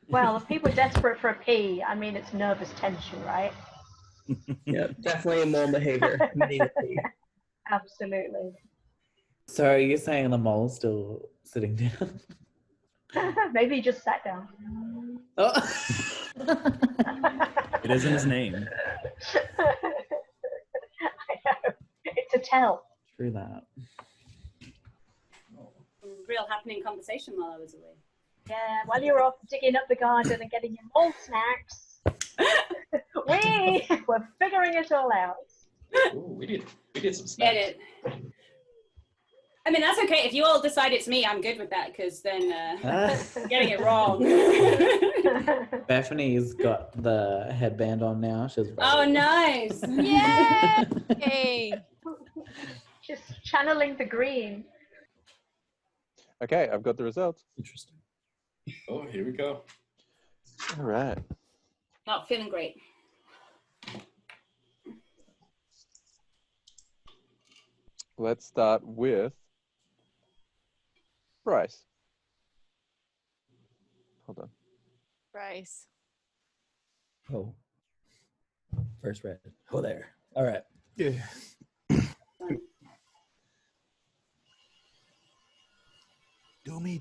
Well, if people are desperate for a pee, I mean, it's nervous tension, right? Yeah, definitely a mole behavior. Absolutely. So are you saying the mole's still sitting down? Maybe he just sat down. Oh. It isn't his name. I know. It's a tell. True that. Real happening conversation while I was away. Yeah, while you were off digging up the garden and getting your mole snacks, we were figuring it all out. Ooh, we did some snacks. Get it. I mean, that's okay. If you all decide it's me, I'm good with that, because then getting it wrong. Bethany's got the headband on now. She's ready. Oh, nice. Yay! Just channeling the green. Okay, I've got the results. Interesting. Oh, here we go. All right. Not feeling great. Let's start with Bryce. Hold on. Bryce. Oh. First red. Oh, there. All right. Yeah. Do me.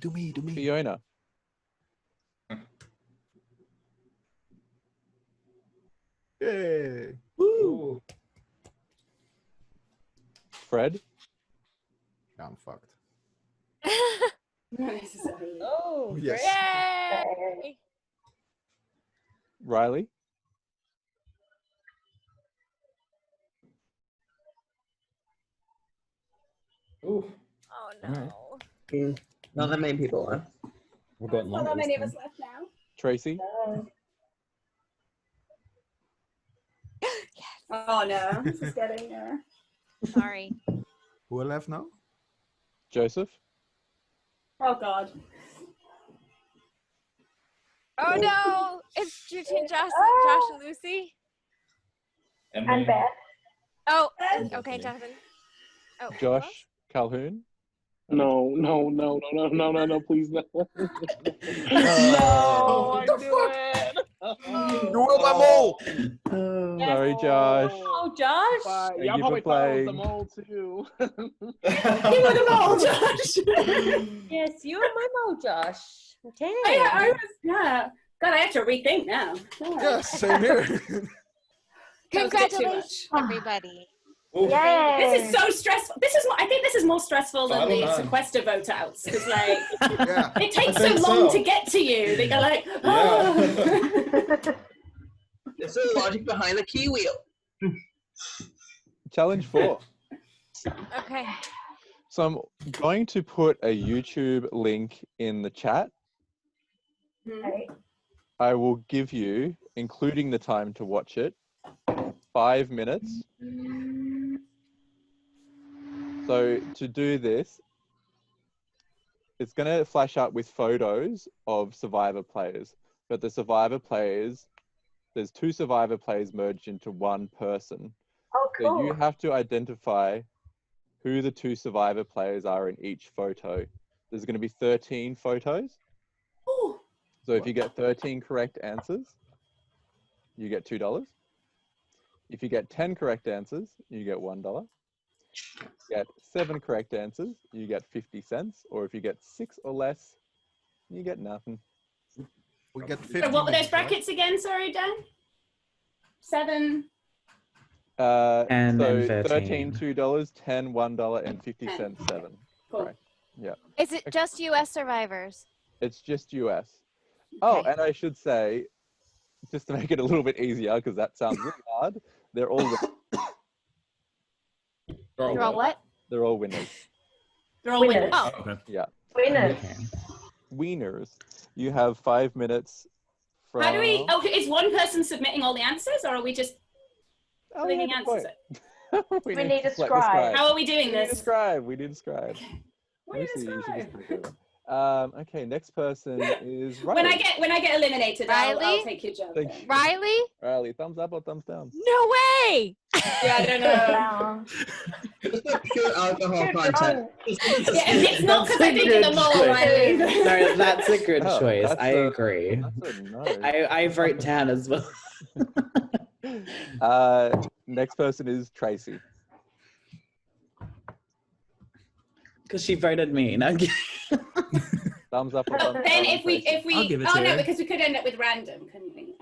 Fiona. Yay. Woo. Fred. I'm fucked. Oh, Yes. Yay! Riley. Ooh. Oh All right. no. Not that many people left. We're going Not longer. that many this of us time. left now. Tracy. Oh no, this is getting Sorry. Who are left now? Joseph. Oh god. Oh no! It's between Josh and Lucy. And Beth. Oh, okay, Jonathan. Oh, Josh Calhoun. No, please no. No, I knew it. You were my mole. Sorry, Josh. Oh, Josh. Bye. Thank Y'all you probably for thought I was the playing. mole too. You were the mole, Josh. Yes, you are my mole, Josh. Dang. Yeah. God, I have to rethink now. Yeah, same here. That was a bit too congratulations, much. everybody. Yay! This is so stressful. I think this is more stressful than the 509. sequester vote outs. Because like Yeah. it takes I so think long so. to get to you that you're like, Yeah. oh. There's the logic behind the key wheel. Challenge 4. Okay. So I'm going to put a YouTube link in the chat. Okay. I will give you, including the time to watch it, 5 minutes. So to do this, it's going to flash up with photos of Survivor players. But the Survivor players, there's 2 Survivor players merged into one person. Oh, cool. So you have to identify who the 2 Survivor players are in each photo. There's going to be 13 photos. Ooh. So if you get 13 correct answers, you get $2. If you get 10 correct answers, you get $1. If you get 7 correct answers, you get 50 cents. Or if you get 6 or less, you get nothing. We get So 50 what were those minutes, right? brackets again? Sorry, Dan. 7. And so then 13. $13, $2, 10, $1, and 50 cents, 7. Cool. Right. Yeah. Is it just U.S. survivors? It's just US. Oh, Okay. and I should say, just to make it a little bit easier, because that sounds really hard, they're all They're all what? they're all winners. They're all winners. Oh. Okay. Yeah. Winners. Wieners. You have 5 minutes from... How do we? Oh, is one person submitting all the answers, or are we just Oh, leaving yeah, answers? we We need a to select scribe. How are we doing We need a this? scribe. We need a scribe. We need a Lucy, you should just scribe. take over. Okay, next person is Riley. When I get eliminated, I'll Riley? take your job. Thank then. Riley? Riley, thumbs up or thumbs down? No way! Yeah, I don't know. Just a pure alcohol Too content. drunk. Yeah, it's not because I That's a think of the good mole, choice. Riley. No, that's a good Oh, choice. that's I a- agree. That's a no. I vote down as well. Next person is Tracy. Because she voted me. No, I'm kidding. Thumbs up or thumbs Then down? if we I'll give it oh to no, her. because we could end up with random, couldn't we?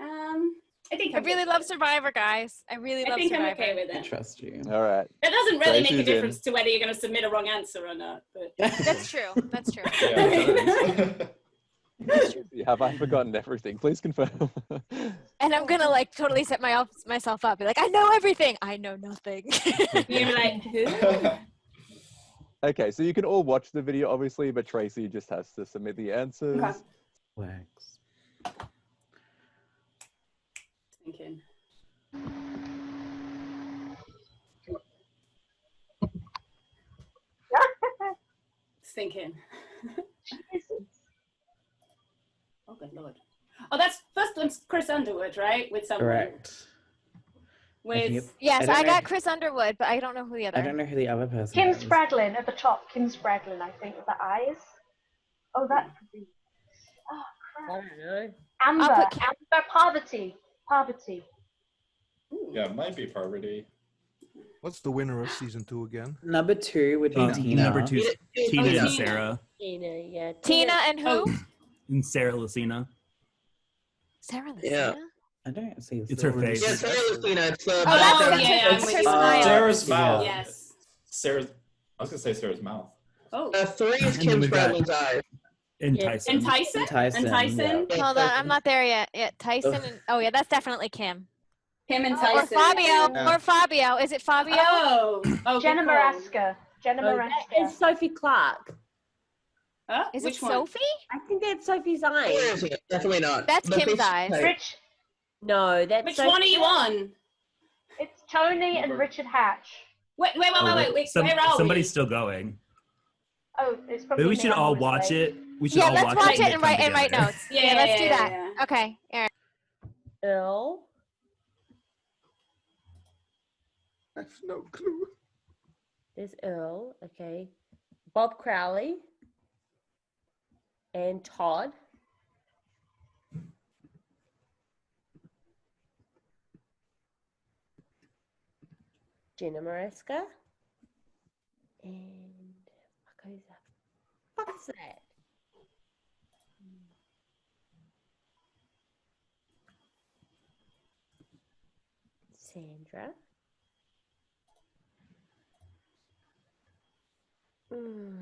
I think I really love Survivor, guys. I really I love think I'm Survivor. okay with I it. trust you. All right. That doesn't really make a Tracy's in. difference to whether you're going to submit a wrong answer or not. But That's true. That's true. Have I forgotten everything? Please confirm. And I'm gonna like totally set myself up. Be like, I know everything. I know nothing. you're like, who? Okay, so you can all watch the video, obviously, but Tracy just has to submit the answers. Okay. Wax. Thinking. Thinking. Oh, good lord. Oh, that's first one's Chris Underwood, right? With someone. Correct. I think With Yes, don't I know- got Chris Underwood, but I don't know who the other. I don't know who the other person Kim is. Spraglin at the top. Kim Spraglin, I think, with the eyes. Oh, that could be. Oh, I don't know. Amber. Amber Parvati. Parvati. Yeah, it might be Parvati. What's the winner of season 2 again? Number 2 would be Tina. Number 2, Tina and Sarah. Tina, yeah. Tina and who? And Sarah Lucina. Sarah Lucina? Yeah. I don't see. It's her face. Yeah, Sarah Lucina. It's the that's her smile. Sarah's mouth. Yes. Sarah's. I was gonna say Sarah's mouth. Oh. 3 is And Kim then we got- Spradlin's eyes. And Yeah. Tyson. And Tyson? Tyson, And Tyson? yeah. Hold on, I'm not there yet. Yeah, Tyson and oh, that's definitely Kim. Him and Or Tyson. Fabio. Yeah. Or Fabio. Is it Fabio? Oh, Jenna good call. Maraska. Jenna Oh, Maraska. that is Sophie Clark. Huh? Is Which it one? Sophie? I think that's Sophie's Where eyes. is it? Definitely not. That's The Kim's face eyes. type. Rich. No, that's Which Sophie one are you Clark. on? It's Tony and Richard Hatch. Wait, where are we? Somebody's still going. Oh, it's probably Maybe we me, should I'm all always watch late. it. We should all let's watch and it and come write together. notes. Yeah, let's do that. Okay, Aaron. Earl. I have no clue. There's Earl. Okay. Bob Crowley. And Todd. Jenna Maresca. And who's that? What is that? Sandra. Who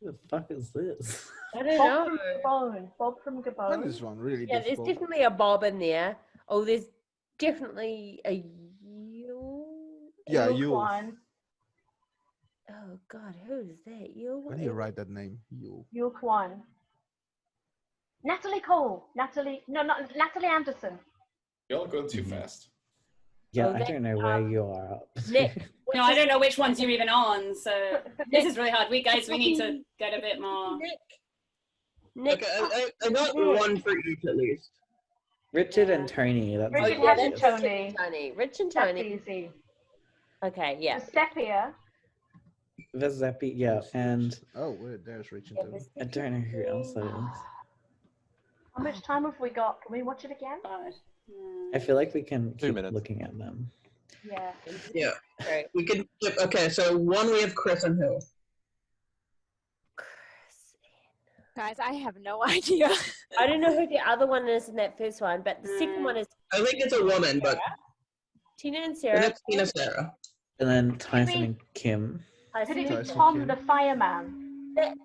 the fuck is this? I don't Bob know. from Gabon. Bob from Find Gabon. this one really Yeah, there's difficult. definitely a Bob in there. Oh, there's definitely a Yule. Yeah, Yul you. Kwan. Oh God, who is that? Yule. How do you write that name? You. Yul Kwan. Natalie Cole. Natalie. No, not Natalie Anderson. Y'all going too fast. Yeah, Oh, I don't know where you are up. Nick. No, I don't know which ones you're even on, so this is really hard. We need to get a bit more. Nick. Okay, I got one for each at least. Richard and Tony. That's Richard yeah, Hatch and that's Tony. Rich and That's Tony. easy. Okay, yeah. Sepia. Vezepi, yeah, and Oh, wait, there's Richard. Tony. I don't know who else that is. How much time have we got? Can we watch it again? I feel like we can 2 keep minutes. looking at them. Yeah. Yeah. Right. We could. Okay, so one we have Chris and who? Guys, I have no idea. I don't know who the other one is in that first one, but the second one is I think it's a woman, but Tina and and Sarah. it's Tina Sarah. And then Tyson and Kim. Could it be Tyson Tom Kim. the fireman? That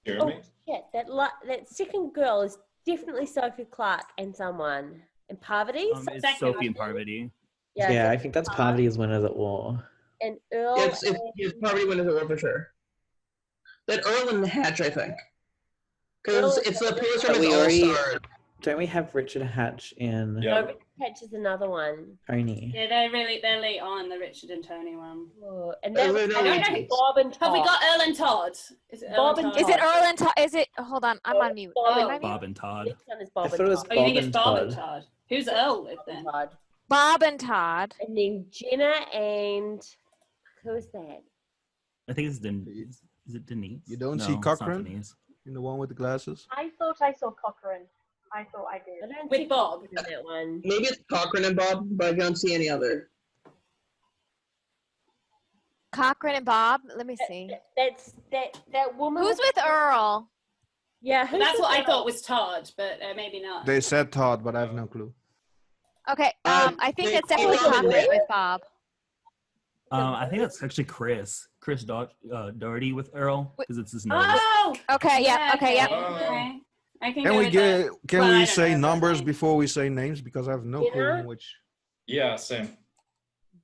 Jeremy? yeah, that second girl is definitely Sophie Clark and someone. And Parvati? It's Sophie and Parvati. Yeah, I think that's Parvati's Winners at War. And Earl. It's probably one of the for sure. That Earl and Hatch, I think. Because it's the appears from But his we already all-star. don't we have Richard Hatch in Yeah. No, Patch is another one. Tony? Yeah, they're late on the Richard and Tony one. Oh, and that Oh, was no, I don't know. Bob and Todd. Have we got Earl and Todd? Is it Bob Earl and Todd? Is it Earl and Todd? Is it? Hold on, I'm on mute. Bob Am and I mute? Bob and Todd. Next one is I Bob thought and it was Todd. Oh, you think Bob it's and Bob and Todd. Todd? Who's Earl with then? Todd. Bob and Todd. And then Jenna and who is that? I think it's Denise. Is it Denise? You don't No, see it's not Cochran Denise. in the one with the glasses? I thought I saw Cochrane. I thought I I did. don't With think Bob. in that one. Maybe it's Cochran and Bob, but I don't see any other. Cochran and Bob. Let me see. That's that woman. Who's with Earl? Yeah, who's That's with what I Earl? thought was Todd, but maybe not. They said Todd, but I have no clue. Okay. I think they- it's definitely they- Cochran they- with Bob. I think that's actually Chris. Chris Doherty with Earl, because it's his nose. Oh! Okay. Yep. Okay. Yep. Okay. I can Can go we with get? that. Can Well, I we don't say know, but numbers like- before we say names? Because I have no clue Yeah. in which. Yeah, same.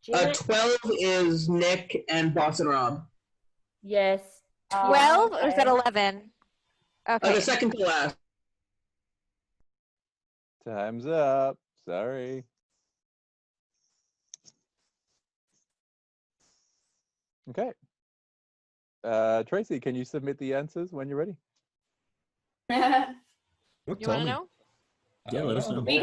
Jenna? 12 is Nick and Boston Rob. Yes. 12 or is that 11? Okay. The second to last. Time's up. Sorry. Okay. Tracy, can you submit the answers when you're ready? What, You tell want to me. know? Yeah, let us know. But you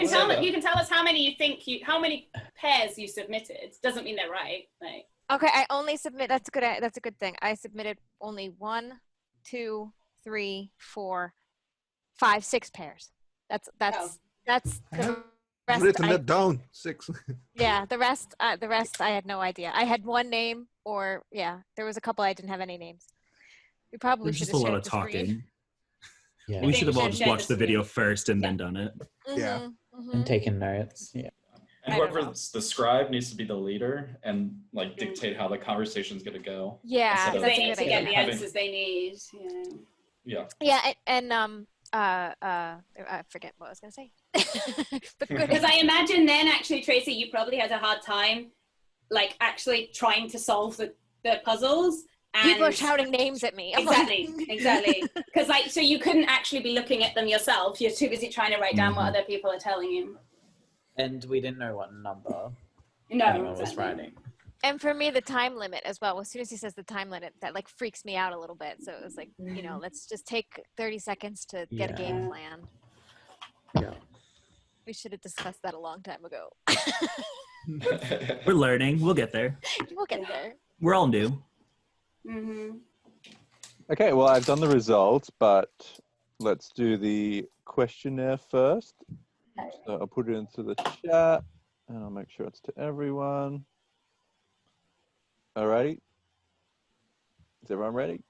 can tell us how many how many pairs you submitted. Doesn't mean they're right. Like Okay. I only submit. That's good. That's a good thing. I submitted only 1, 2, 3, 4, 5, 6 pairs. That's the rest. Written it down. 6. Yeah, the rest I had no idea. I had one name, or yeah, there was a couple I didn't have any names. We probably There's should just have a lot shared of the screen. talking. Yeah. We think should we have all should just share watched the the video screen. first and then done it. Yeah. And taking notes. Yeah. And whoever's the scribe needs to be the leader and like dictate how the conversation's gonna go. Yeah, instead of They need to get the having- answers they need. Yeah. Yeah. Yeah, and I forget what I was gonna say. But good. Because I imagine then, actually, Tracy, you probably had a hard time, like actually trying to solve the puzzles. And People are shouting names at me. I'm Exactly, like- exactly. Because like, so you couldn't actually be looking at them yourself. You're too busy trying to write down what Mhm. other people are telling you. And we didn't know what number No, anyone was exactly. writing. And for me, the time limit as well. As soon as he says the time limit, that like freaks me out a little bit. So it was like, you know, let's just take 30 seconds to get a game Yeah. plan. Yeah. We should have discussed that a long time ago. We're learning. We'll get there. We'll get there. We're all new. Mm-hmm. Okay, well, I've done the results, but let's do the questionnaire first. So I'll put it into the chat, and I'll make sure it's to everyone. Alrighty. Is everyone ready?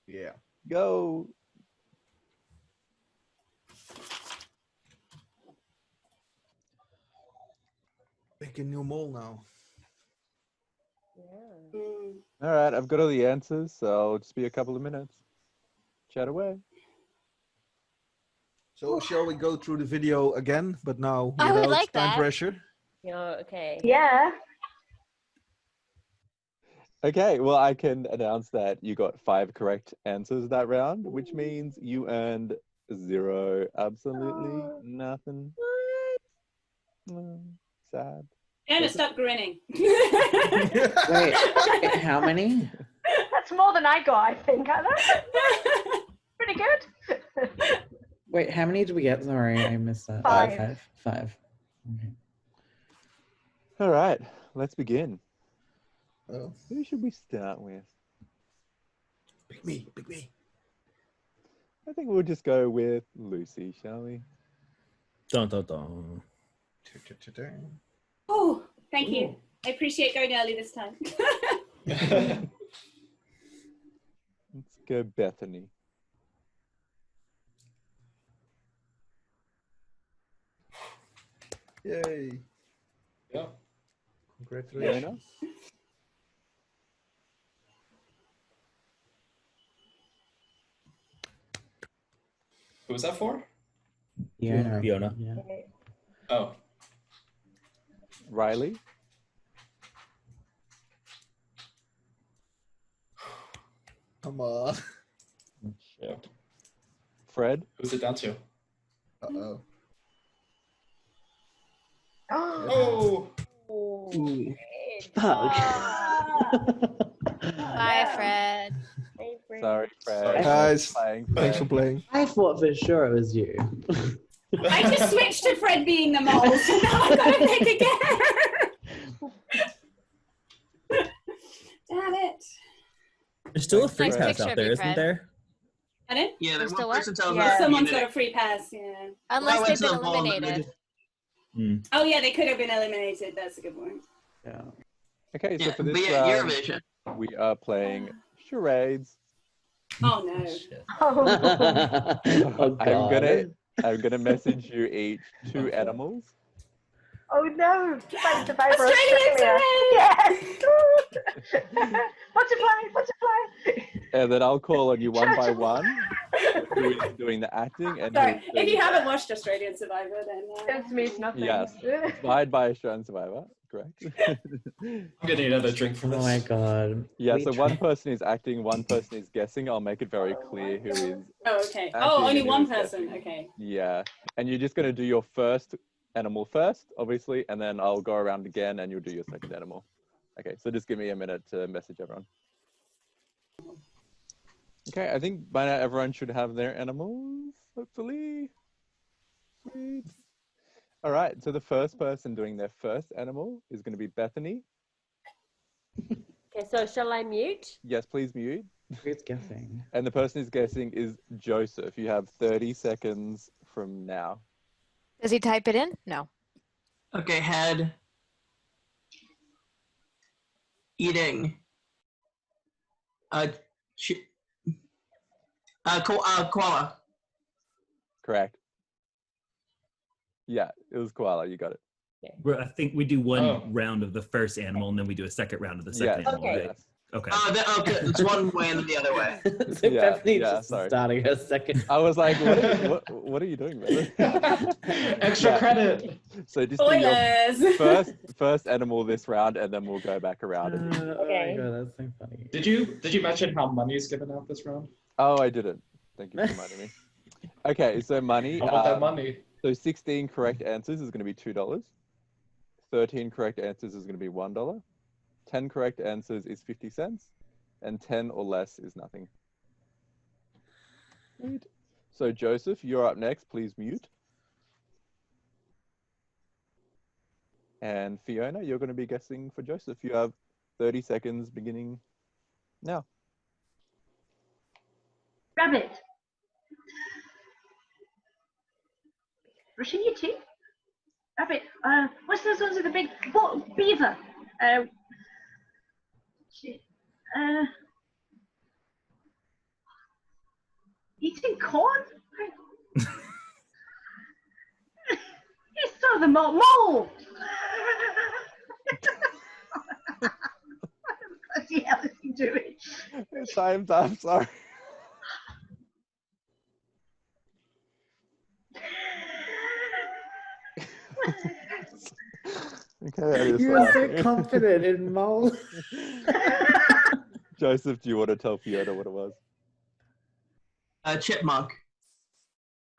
Yeah. Go. Make a new mole now. All right, I've got all the answers, so I'll just be a couple of minutes. Chat away. So shall we go through the video again, but now I would without like time that. pressure? Yeah, okay. Yeah. Okay, well, I can announce that you got 5 correct answers that round, which means you earned 0. Absolutely nothing. Sad. Anna, stop grinning. Wait, how many? That's more than I got, I think. Pretty good. Wait, how many did we get? Sorry, I missed that. 5. Five. Okay. All right, let's begin. Oh. Who should we start with? Pick me, pick me. I think we'll just go with Lucy, shall we? Dun, dun, dun. Oh, thank you. I appreciate going early this time. Let's go Bethany. Yay. Yeah. Congratulations. Fiona? Who was that for? Fiona. Fiona. Yeah. Oh. Riley? Come on. Yeah. Fred? Who's it down to? Uh-oh. Oh. Ooh. Bye, Fred. Hey, Fred. Sorry, Fred. Guys, Playing thanks for Fred. playing. I thought for sure it was you. I just switched to Fred being the mole, so now I've got to pick again. Damn it. There's still a Thanks, free Fred. pass Picture out of there, you, isn't Fred. there? Pardon? Yeah, There's that still one what? person tells Yeah. us. Someone's got a free pass, yeah. Unless went they've to been the mall and they eliminated. just- Oh, yeah, they could have been eliminated. That's a good point. Yeah. Okay, so Yeah, for but this yeah, round, Eurovision. we are playing charades. Oh, no. Oh. Oh, God. I'm gonna message you each 2 animals. Oh no! Like Survivor Australian Australia. Survivor! Yes! Butterfly! And then I'll call on you one by Churchill. one, who is doing the acting and Sorry, who's if doing you the- haven't watched Australian Survivor, then... It means nothing. Yes, inspired by Australian Survivor, correct? I'm gonna need another drink from Oh this. my God. Yeah, We so tried- one person is acting, one person is guessing. I'll make it very clear who is. Oh, okay. Acting Oh, only and one who's person. guessing. Okay. Yeah, and you're just gonna do your first animal first, obviously, and then I'll go around again and you'll do your second animal. Okay, so just give me a minute to message everyone. Okay, I think by now everyone should have their animals, hopefully. Sweet. All right, so the first person doing their first animal is going to be Bethany. Okay, so shall I mute? Yes, please mute. Who's guessing? And the person who's guessing is Joseph. You have 30 seconds from now. Does he type it in? No. Okay, head. Eating. Koala. Correct. Yeah, it was koala. You got it. I think we do one round of the first animal, and then we do a second round of the second animal, Okay. right? Okay. Okay, it's one way and then the other way. So Bethany just sorry. starting her second. I was like, what are you doing, brother? Extra credit. So just do your Spoilers. first animal this round, and then we'll go back around. Oh my god, that's so funny. Did you mention how money is given out this round? Oh, I didn't. Thank you for reminding me. Okay, so money. I want that money. So 16 correct answers is going to be $2. 13 correct answers is going to be $1. 10 correct answers is 50 cents. And 10 or less is nothing. Sweet. So Joseph, you're up next. Please mute. And Fiona, you're going to be guessing for Joseph. You have 30 seconds beginning now. Rabbit. Brushing your teeth? Rabbit. What's those ones with the big beaver? Eating corn? You saw the mole. What the bloody hell is he doing? Time's up, sorry. Okay, You were so confident in mole. Joseph, do you want to tell Fiona what it was? Chipmunk.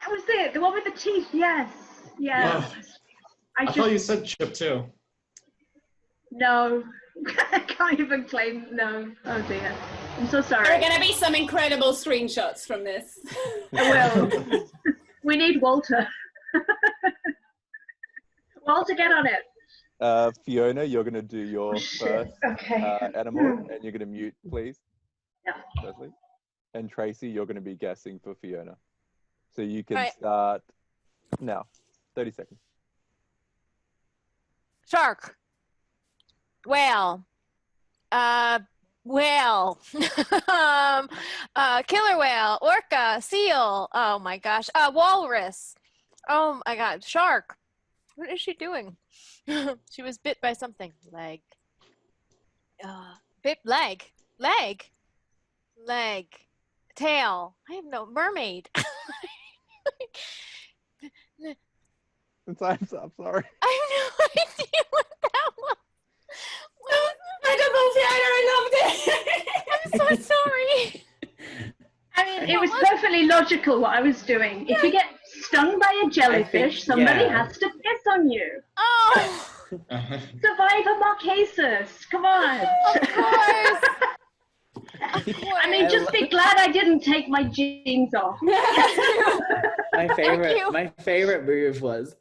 That was it. The one with the teeth. Yes. Yes. Oh, I thought you said chip too. No. I can't even claim. No. Oh dear. I'm so sorry. There are going to be some incredible screenshots from this. I will. We need Walter. Walter, get on it. Fiona, you're going to do your first animal, and you're going to mute, please. Yeah. Firstly. And Tracy, you're going to be guessing for Fiona. So you can start now. 30 seconds. Shark. Whale. Whale. Killer whale. Orca. Seal. Oh my gosh. Walrus. Oh my god. Shark. What is she doing? She was bit by something. Leg. Bit leg. Leg. Leg. Tail. I have no mermaid. The time's up, sorry. I have no idea what that was. I don't know, Fiona, I loved it. I'm so sorry. I mean, it was perfectly logical what I was doing. If you get stung by a jellyfish, somebody has to piss on you. Oh. Survivor Marquesas. Come on. Of course. I mean, just be glad I didn't take my jeans off. My favorite move was.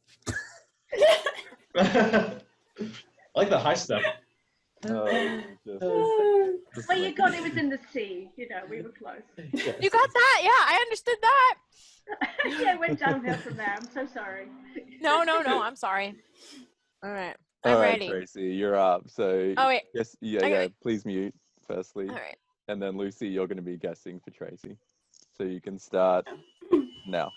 I like the high step. Well, you got it was in the sea. You know, we were close. You got that? Yeah, I understood that. Yeah, it went downhill from there. I'm so sorry. No, I'm sorry. All right. All I'm right, ready. Tracy, you're up. So Oh, wait. yes, yeah, please mute firstly. All right. And then Lucy, you're going to be guessing for Tracy. So you can start now.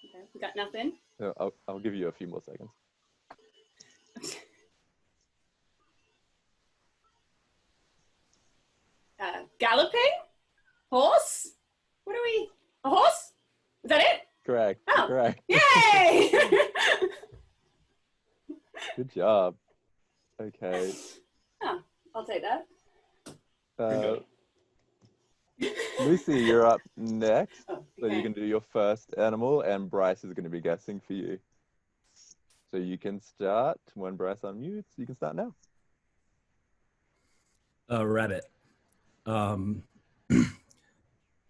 Okay, we got nothing. I'll give you a few more seconds. Galloping? Horse? What are we? A horse? Is that it? Correct. Oh. Correct. Yay! Good job. Okay. Oh, I'll take that. Lucy, you're up next. Oh, So you can do your first animal, and Bryce is going to be guessing for you. So you can start when Bryce unmutes. You can start now. A rabbit.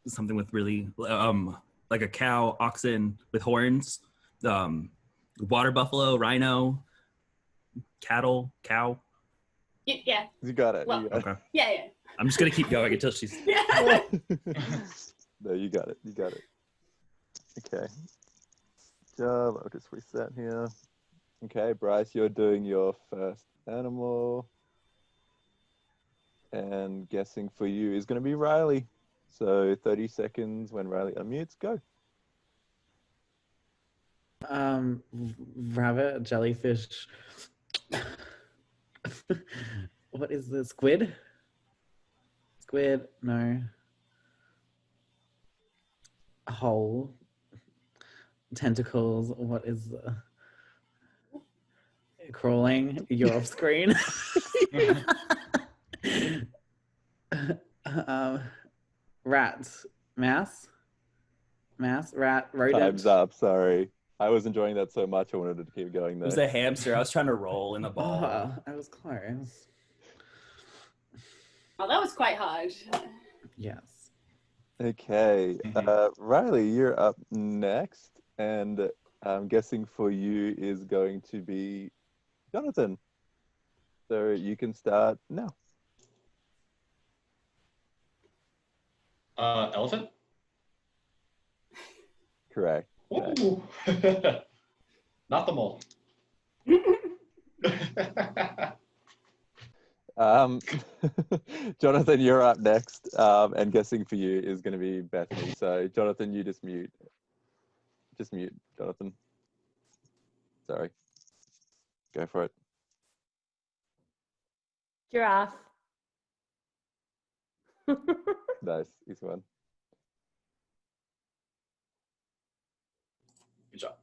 Something with really like a cow, oxen with horns, water buffalo, rhino, cattle, cow. Yeah. You got it. Well, you got it. Okay. Yeah. I'm just gonna keep going until she's. Yeah. No, you got it. You got it. Okay. Job. I'll just reset here. Okay, Bryce, you're doing your first animal. And guessing for you is going to be Riley. So 30 seconds when Riley unmutes, go. Rabbit, jellyfish. What is the squid? Squid, no. Hole. Tentacles, what is the crawling? You're off screen. Rats. Mouse? Rat, rodent. Time's up, sorry. I was enjoying that so much I wanted to keep going It though. was a hamster. I was trying to roll in a ball. Oh, I was close. Oh, that was quite hard. Yes. Okay, Riley, you're up next. And I'm guessing for you is going to be Jonathan. So you can start now. Elephant? Correct. Ooh. Not the mole. Jonathan, you're up next. And guessing for you is going to be Bethany. So Jonathan, you just mute. Just mute, Jonathan. Sorry. Go for it. Giraffe. Nice. Easy one. Good job.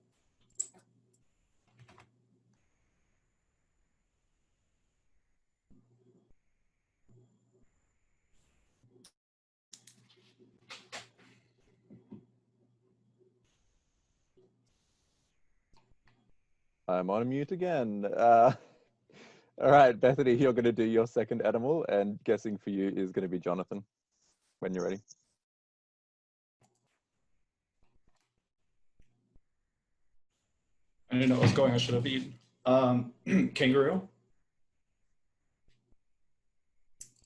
I'm on mute again. All right, Bethany, you're going to do your second animal, and guessing for you is going to be Jonathan when you're ready. I didn't know what was going. I should have eaten. Kangaroo.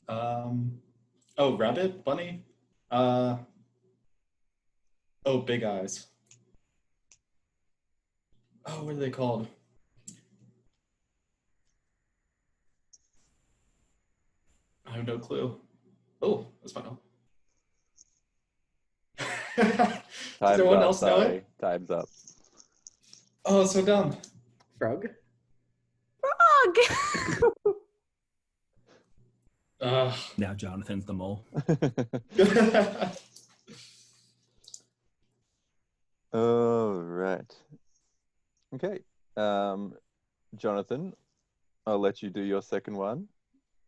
Oh, rabbit, bunny. Oh, big eyes. Oh, what are they called? I have no clue. Oh, that's fine. Does everyone else know it? Time's up. Oh, it's so dumb. Frog? Frog! Now Jonathan's the mole. All right. Okay. Jonathan, I'll let you do your second one.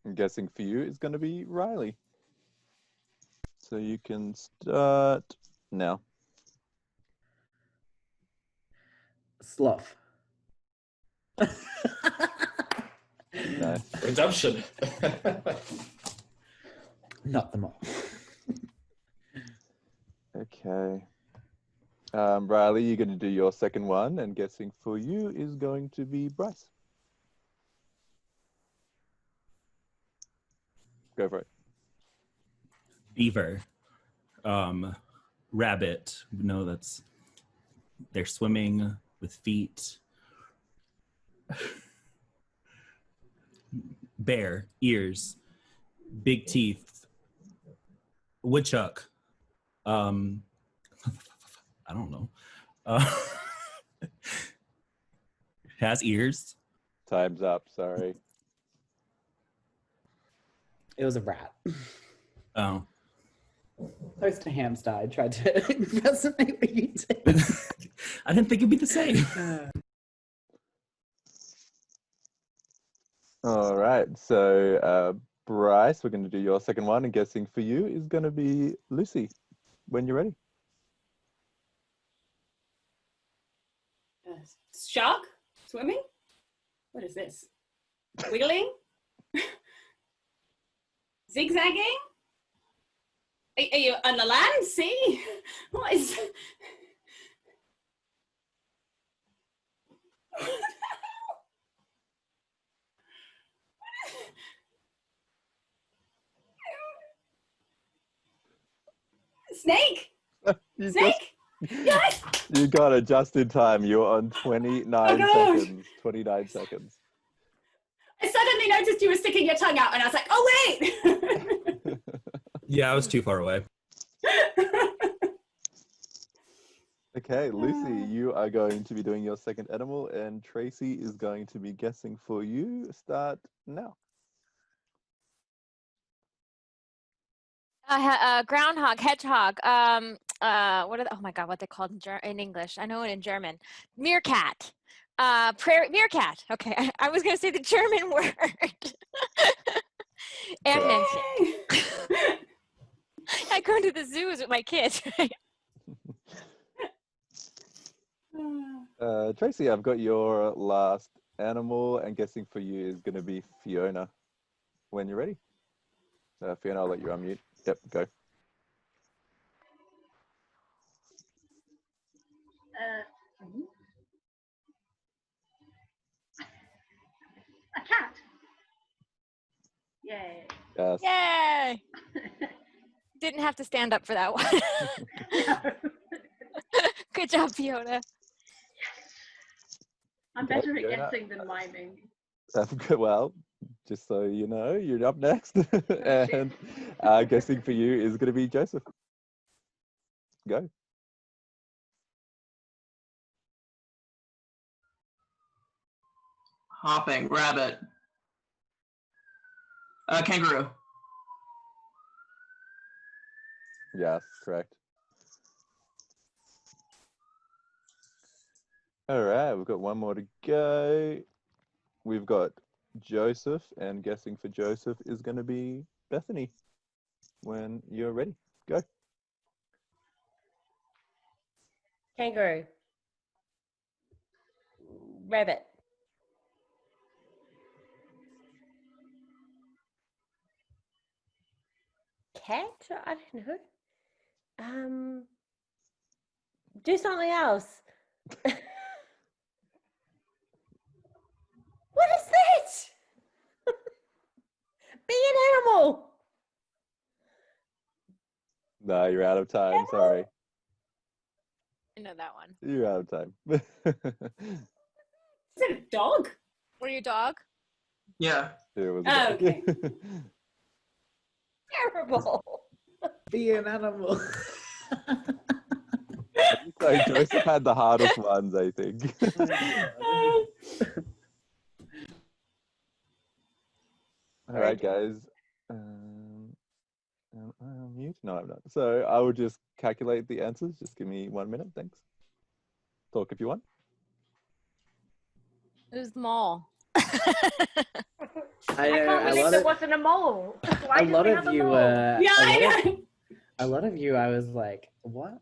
I'm guessing for you is going to be Riley. So you can start now. Sloth. Nice. Redemption. Not the mole. Okay. Riley, you're going to do your second one, and guessing for you is going to be Bryce. Go for it. Beaver. Rabbit. No, they're swimming with feet. Bear, ears, big teeth. Woodchuck. I don't know. Has ears. Time's up, sorry. It was a rat. Oh. Close to hamster. I tried to impersonate what you did. I didn't think it'd be the same. All right, so Bryce, we're going to do your second one, and guessing for you is going to be Lucy. When you're ready. Shark? Swimming? What is this? Wiggling? Zigzagging? Are you on the land? Sea? What is... Snake. You Snake. Yes. You got it just in time. You're on 29 gosh. seconds. 29 seconds. I suddenly noticed you were sticking your tongue out, and I was like, "Oh wait!" Yeah, I was too far away. Okay, Lucy, you are going to be doing your second animal, and Tracy is going to be guessing for you. Start now. Groundhog, hedgehog. What are oh my god, what they called in English? I know it in German. Meerkat. Prairie meerkat. Okay, I was gonna say the German word. Ernenchen. I go to the zoos with my kids. Tracy, I've got your last animal, and guessing for you is going to be Fiona. When you're ready. Fiona, I'll let you unmute. Yep, go. A cat. Yay. Yes. Yay! Didn't have to stand up for that one. Good job, Fiona. I'm Okay, better at Fiona. guessing than miming. Well, just so you know, you're up next. And guessing for you is going to be Joseph. Go. Hopping, rabbit. Kangaroo. Yes, correct. All right, we've got one more to go. We've got Joseph, and guessing for Joseph is going to be Bethany. When you're ready, go. Kangaroo. Rabbit. Cat? I don't know. Do something else. What is that? Be an animal. No, you're out of time. Sorry. I know that one. You're out of time. Is it a dog? Were you a dog? Yeah. It was Oh, okay. Terrible. Be an animal. So Joseph had the hardest ones, I think. All right, guys. Am I on mute? No, I'm not. So I will just calculate the answers. Just give me 1 minute. Thanks. Talk if you want. It was the mall. I can't believe there wasn't a mole. Why A did lot we of have a you, mole? a lot of you, I was like, what?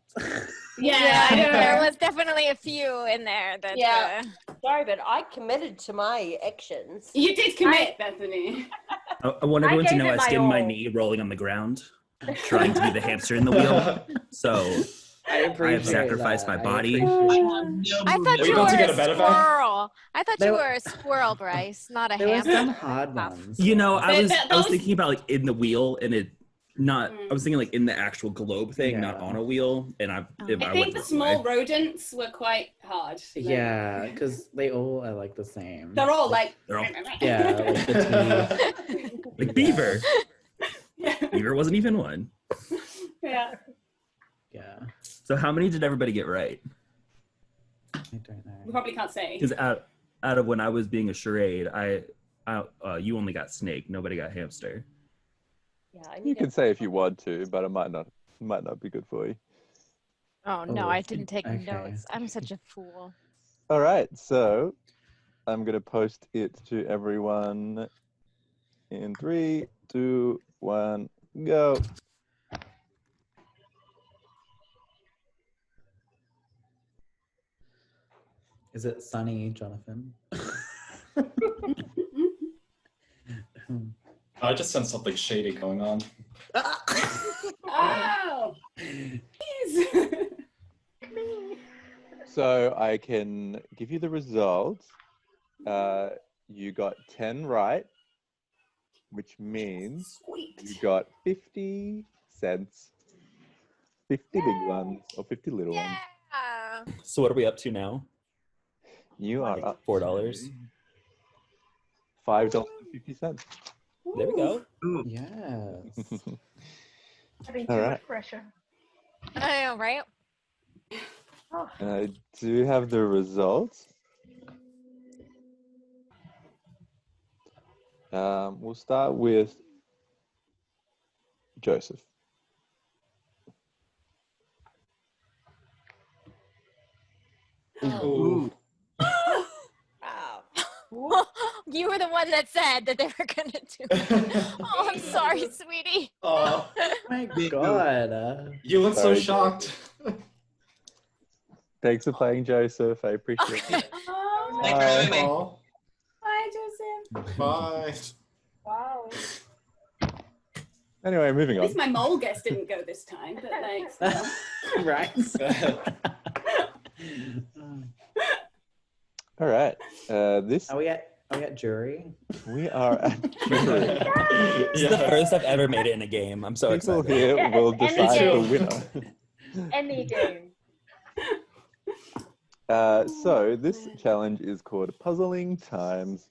Yeah, there was definitely a few in there that. Yeah. Sorry, but I committed to my actions. You did commit, Bethany. I want everyone to gave know it I my skinned my all. knee rolling on the ground, trying to be the hamster in the wheel. So I have sacrificed my body. I thought Are we you about to were get a a better squirrel. I thought There you were- were a squirrel, Bryce, not a There were hamster. some hard ones. You know, I was those- thinking about like in the wheel, and it not. I was thinking like in the actual globe thing, not on a wheel. And I I think the small rodents were quite hard. Like, Yeah, because they all are like the same. They're all like. They're all Yeah, like the teeth. like beaver. Beaver wasn't even one. Yeah. Yeah. So how many did everybody get right? I don't know. We probably can't say. Because out of when I was being a charade, you only got snake. Nobody got hamster. Yeah, You can say if you want to, but it might not be good for you. Oh no, I didn't take okay. notes. I'm such a fool. All right, so I'm gonna post it to everyone in 3, 2, 1, go. Is it sunny, Jonathan? I just sense something shady going on. Oh, please. So I can give you the results. You got 10 right, which means Sweet. you got 50 cents, 50 big ones or 50 little ones. So what are we up to now? You are up $4. $5.50. There we go. Yes. Having All too right. much pressure. I know, right? Oh, And I do have the results. We'll start with Joseph. Ooh. Wow. You were the one that said that they were gonna do it. Oh, I'm sorry, sweetie. Oh, My God. you look so Sorry, shocked. Thanks for playing, Joseph. I appreciate it. Oh, Thanks for having me. Oh, bye, Joseph. bye. wow. Anyway, moving At on. least my mole guess didn't go this time, but like, still. Right. All right. This Are we at jury? we are at jury. This is the first I've ever made it in a game. I'm so People excited. here Yeah, will any decide the game. winner. Any game. So this challenge is called Puzzling Times.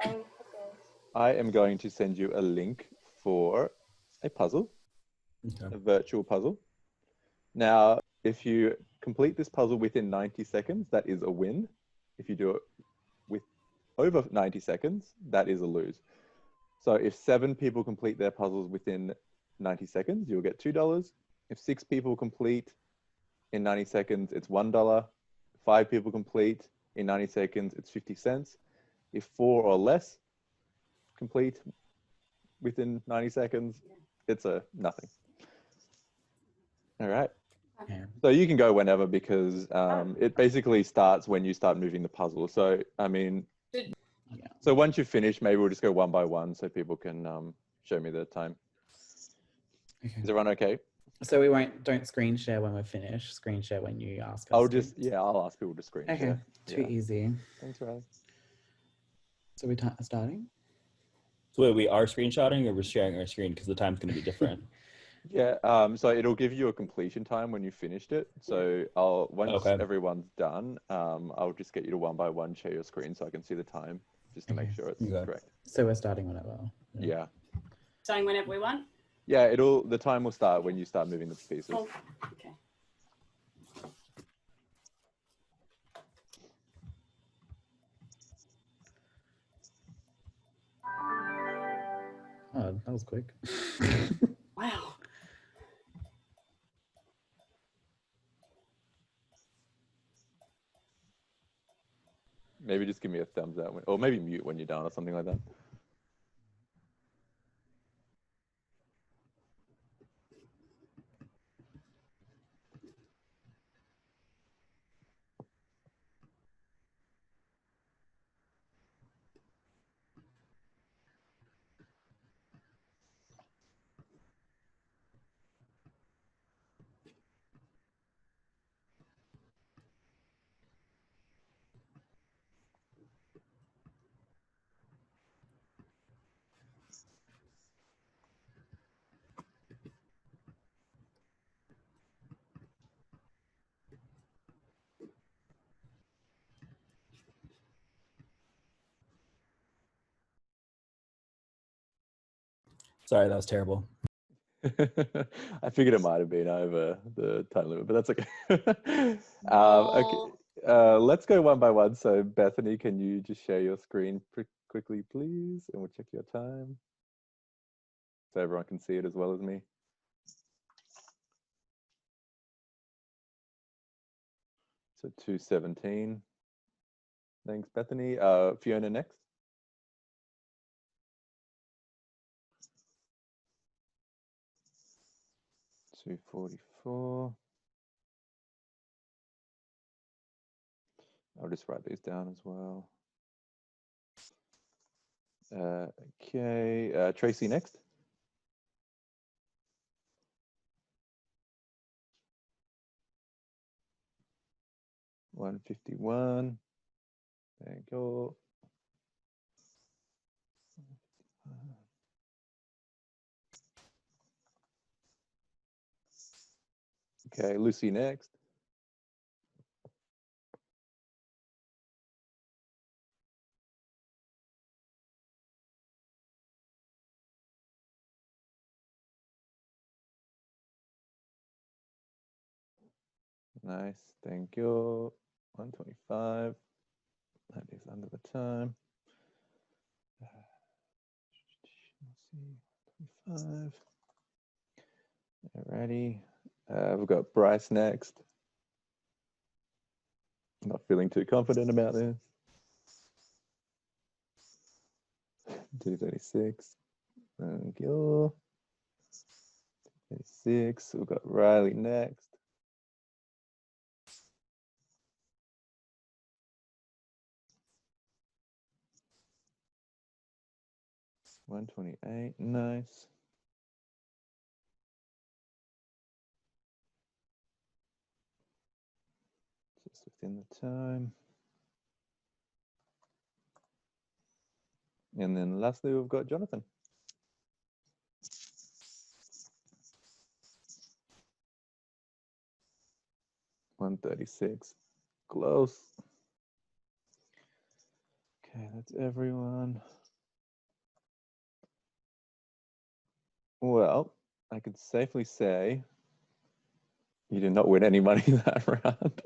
Oh, okay. I am going to send you a link for a puzzle, a virtual puzzle. Now, if you complete this puzzle within 90 seconds, that is a win. If you do it with over 90 seconds, that is a lose. So if 7 people complete their puzzles within 90 seconds, you'll get $2. If 6 people complete in 90 seconds, it's $1. 5 people complete in 90 seconds, it's 50 cents. If 4 or less complete within 90 seconds, it's a nothing. All right. Okay. So you can go whenever because it basically starts when you start moving the puzzle. So, I mean, so once you finish, maybe we'll just go one by one so people can show me the time. Okay. Is everyone okay? So we don't screen share when we're finished. Screen share when you ask us. I'll ask people to screen Okay. share. Too easy. Thanks, Riley. So we starting? So wait, we are screenshotting or we're sharing our screen because the time's going to be different. Yeah, so it'll give you a completion time when you finished it. So once everyone's done, I'll just get you to one by one share your screen so I can see the time just to make sure it's correct. So we're starting whenever. Yeah. Starting whenever we want. Yeah, the time will start when you start moving the pieces. Oh, okay. Oh, that was quick. Wow. Maybe just give me a thumbs up, or maybe mute when you're done or something like that. Sorry, that was terrible. I figured it might have been over the time limit, but that's okay. Okay, let's go one by one. So Bethany, can you just share your screen quickly, please? And we'll check your time. So everyone can see it as well as me. So 2:17. Thanks, Bethany. Fiona next. $2.44. I'll just write these down as well. Okay, Tracy next. $1.51. There you go. Okay, Lucy next. Nice, thank you. 125. That is under the time. Let's see, 25. Alrighty. We've got Bryce next. Not feeling too confident about this. 236. Thank you. 236. We've got Riley next. $128. Nice. Just within the time. And then lastly, we've got Jonathan. $136. Close. Okay, that's everyone. Well, I could safely say you did not win any money that round.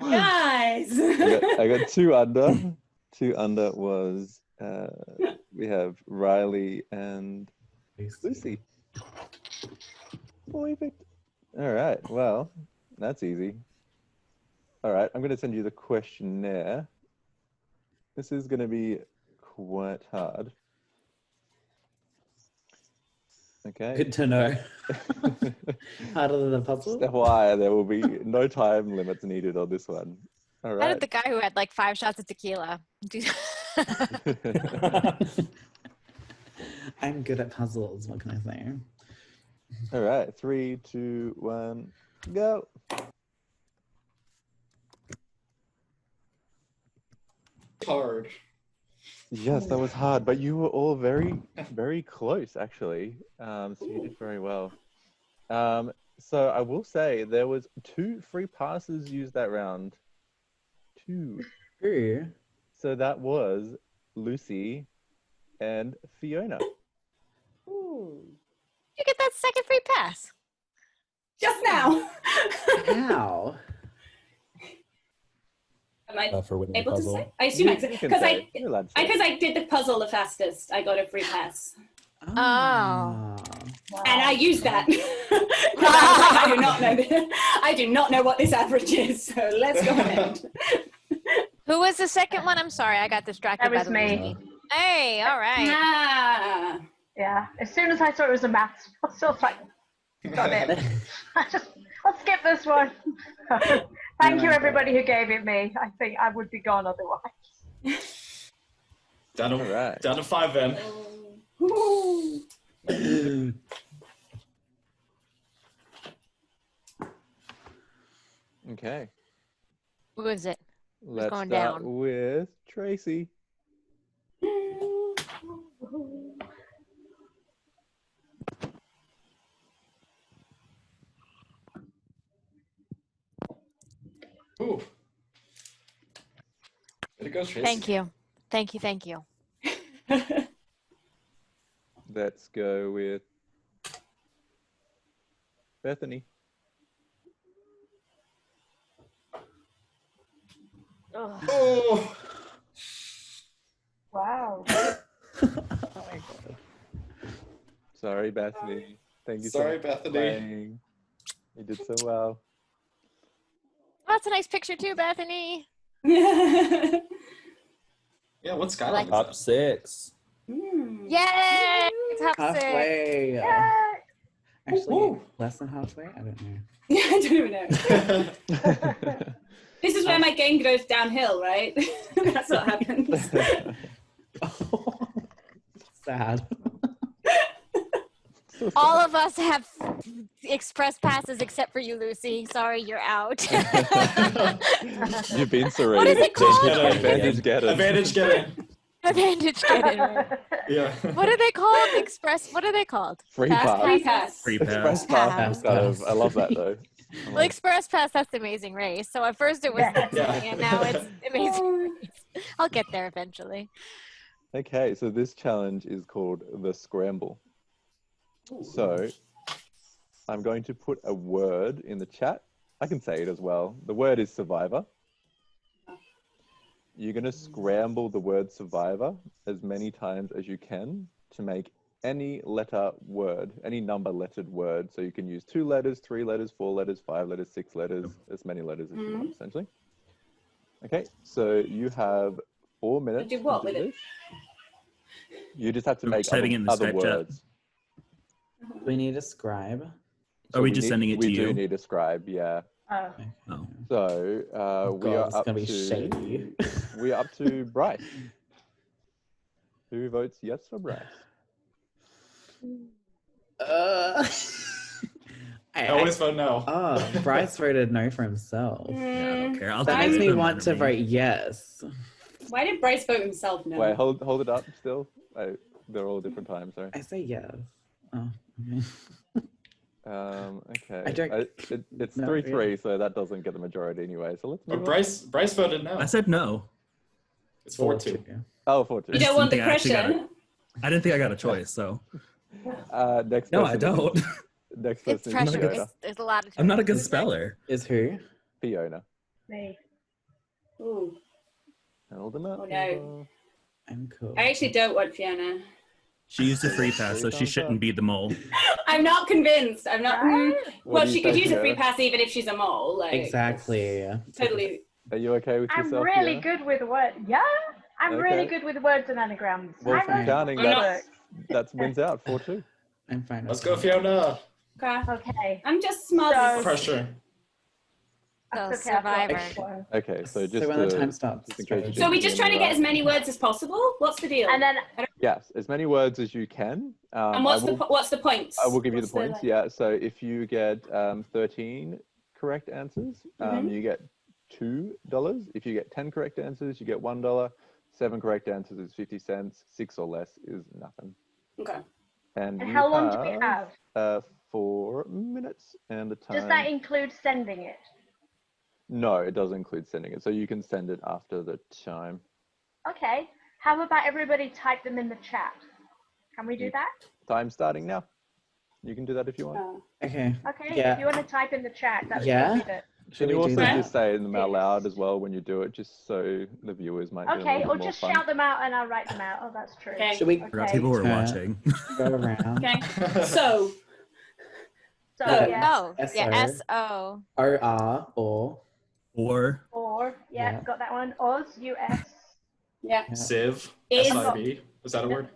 Guys! I got 2 under. 2 under was we have Riley and Lucy. Perfect. All right. Well, that's easy. All right. I'm going to send you the questionnaire. This is going to be quite hard. Okay. Good to know. Harder than the puzzle. That's why there will be no time limits needed on this one. All right. How did the guy who had like 5 shots of tequila do? I'm good at puzzles. What can I say? All right. 3, 2, 1, go. Hard. Yes, that was hard, but you were all very, very close, actually. So you did very well. So I will say there was 2 free passes used that round. 2. Ooh. So that was Lucy and Fiona. You get that second free pass. Just now. How? Am I For winning the able to puzzle. say? I assume because You're allowed to say. I did the puzzle the fastest. I got a free pass. Oh. And I used that. 'Cause I was like, I do not know I do not know what this average is, so let's go ahead. Who was the second one? I'm sorry, I got distracted That by was the me. movie. Hey, all right. Ah. Yeah. As soon as I saw it was a maths, I was still like, got it. I'll skip this one. Thank you, everybody who gave it me. I think I would be gone otherwise. Down to 5 then. Okay. Who is it? Who's Let's going start down? with Tracy. Ooh. Way to go, Tracy. Thank you. Thank you. Thank you. Let's go with Bethany. Oh. Wow. Sorry, Bethany. Thank you Sorry, so much for Bethany. playing. You did so well. Oh, that's a nice picture too, Bethany. Yeah, what's Skyline? Like- Top 6. Yay! Top 6. Halfway. Yay! Actually, less than halfway? I don't know. Yeah, I don't even know. This is where my game goes downhill, right? That's what happens. Sad. All of us have express passes except for you, Lucy. Sorry, you're out. You've been serrated. What is it called? Advantage getter. Advantage getter. Advantage get in. Yeah. What are they called? Express. What are they called? Free Fast pass. Free pass. Free Express pass. pass is kind of. I love that though. Well, Express Pass, that's Amazing Race. So at first it was that Yeah. thing, and now it's Amazing Race. I'll get there eventually. Okay, so this challenge is called the scramble. So I'm going to put a word in the chat. I can say it as well. The word is survivor. You're going to scramble the word survivor as many times as you can to make any letter word, any number lettered word. So you can use 2 letters, 3 letters, 4 letters, 5 letters, 6 letters, as many letters as you want, essentially. Okay, so you have 4 minutes Do what to do with it? this. You just have to We're make typing in the other Skype chat. words. We need a scribe. Are we just sending it to We do you? need a scribe, yeah. Oh. Oh. So we God, are it's up gonna be to shady. we are up to Bryce. Who votes yes for Bryce? I always vote no. Oh, Bryce voted no for himself. Yeah, I don't care. I'll That take makes it. me Doesn't want matter to to me. vote yes. Why did Bryce vote himself no? Wait, hold it up still. They're all different times, sorry. I say yes. Oh, okay. Okay. I don't- It's No, 3-3, so that doesn't get the majority anyway. So let's move But on. Bryce voted no. I said no. It's 4-2. Oh, 4-2. You don't want the I didn't think I pressure. I didn't think I got a choice, so. Next No, person I is- don't. Next It's person is pressure. Fiona. There's a lot of. I'm not a good speller. Is who? Fiona. Me. Ooh. Hold them up. Oh no. I'm cool. I actually don't want Fiona. She used a free pass, so she shouldn't be the mole. I'm not convinced. I'm not. What Well, do you she could think, use a free Fiona? pass even if she's a mole. Like, Exactly. totally. Are you okay with I'm yourself, really Fiona? good with words. Yeah, I'm really Okay. good with words and anagrams. Well, I from wrote counting, a book. that wins out 4-2. I'm fine. Let's go, Fiona. Okay. I'm just smart. So- Pressure. That's So, okay, I've got Survivor. one. Okay, so just when the to- time stops. just in case you So are we didn't just hear trying to me get as right. many words as possible? What's the deal? And then Yes, as many words as you can. and what's I will, what's the points? I will give you the What's points. like- Yeah. So if you get 13 correct answers, Mhm. you get $2. If you get 10 correct answers, you get $1. 7 correct answers is 50 cents. 6 or less is nothing. Okay. And And you how long do we have? 4 minutes, and the time. Does that include sending it? No, it doesn't include sending it. So you can send it after the time. Okay. How about everybody type them in the chat? Can we do that? Time starting now. You can do that if you want. Okay. Okay. Yeah. If you want to type in the chat, that would Yeah? be good. Can you we do also that? just say them out loud as well when you do it, just so the viewers might get a Okay, little or bit more just fun? shout them out and I'll write them out. Oh, that's true. Okay. Should we? Forgot people were watching. Go around. Okay. So. So Okay. yeah. Oh, yeah. S-O. R-R or. Or yeah, got that one. Oz, US. Yeah. Civ. Is- SIV. Is that a word?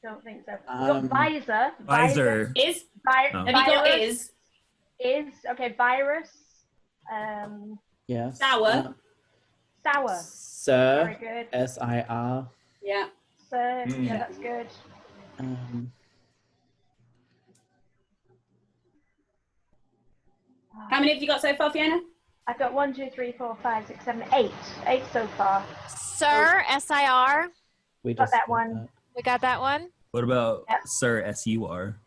Don't think so. We got visor. Visor. Is. Vi- Oh. Have you got virus. is? Is okay. Virus. Yes. Sour. Sour. Sir. Very good. S-I-R. Yeah. So yeah, that's good. How many have you got so far, Fiona? I've got 1, 2, 3, 4, 5, 6, 7, 8. 8 so far. Sir, S-I-R. We Got just that one. We got that one. What about Yep. Sir S-U-R?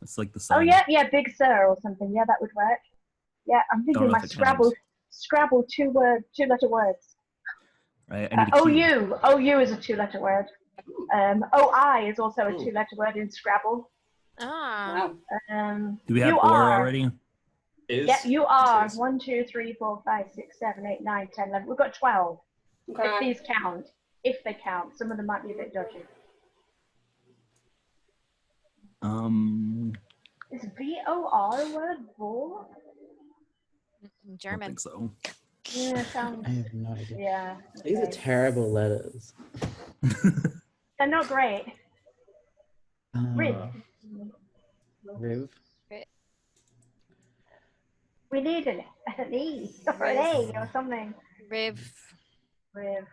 That's like the song. Oh yeah, yeah, Big Sir or something. Yeah, that would work. Yeah, I'm Don't thinking know my if it Scrabble, counts. Scrabble 2-letter words. Right? I need a cue. OU is a 2-letter word. OI is also a 2-letter word in Scrabble. Ah. Do we have you or are. already? Is. Yeah, you are. 1, 2, 3, 4, 5, 6, 7, 8, 9, 10, 11. We've got 12. Okay. If these count. If they count. Some of them might be a bit dodgy. Is VOR a word? Vor? I German. think so. Yeah, sounds. I have no idea. Yeah. These are okay. terrible letters. They're not great. Riv. Riv. We need an E or an A or something. Riv. Riv.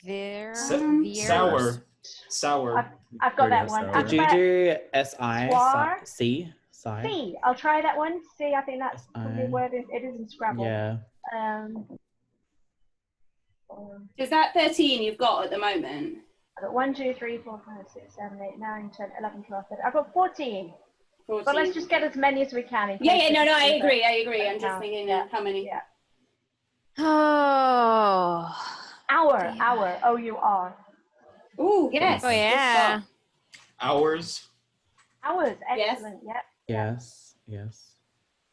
Vir. Sour. Sour. I've got that one. Did you do S-I? Swar. C? Sigh? C. I'll try that one. C. I think that's probably S-I. a word. It is in Scrabble. Yeah. Is that 13 you've got at the moment? I've got 1, 2, 3, 4, 5, 6, 7, 8, 9, 10, 11, 12, 13. I've got 14. 14. But let's just get as many as we can. Yeah, no, I agree. I'm just thinking how many. Yeah. Oh. Hour. O-U-R. Ooh, yes. Oh, yeah. Hours. Hours. Excellent. Yeah. Yes.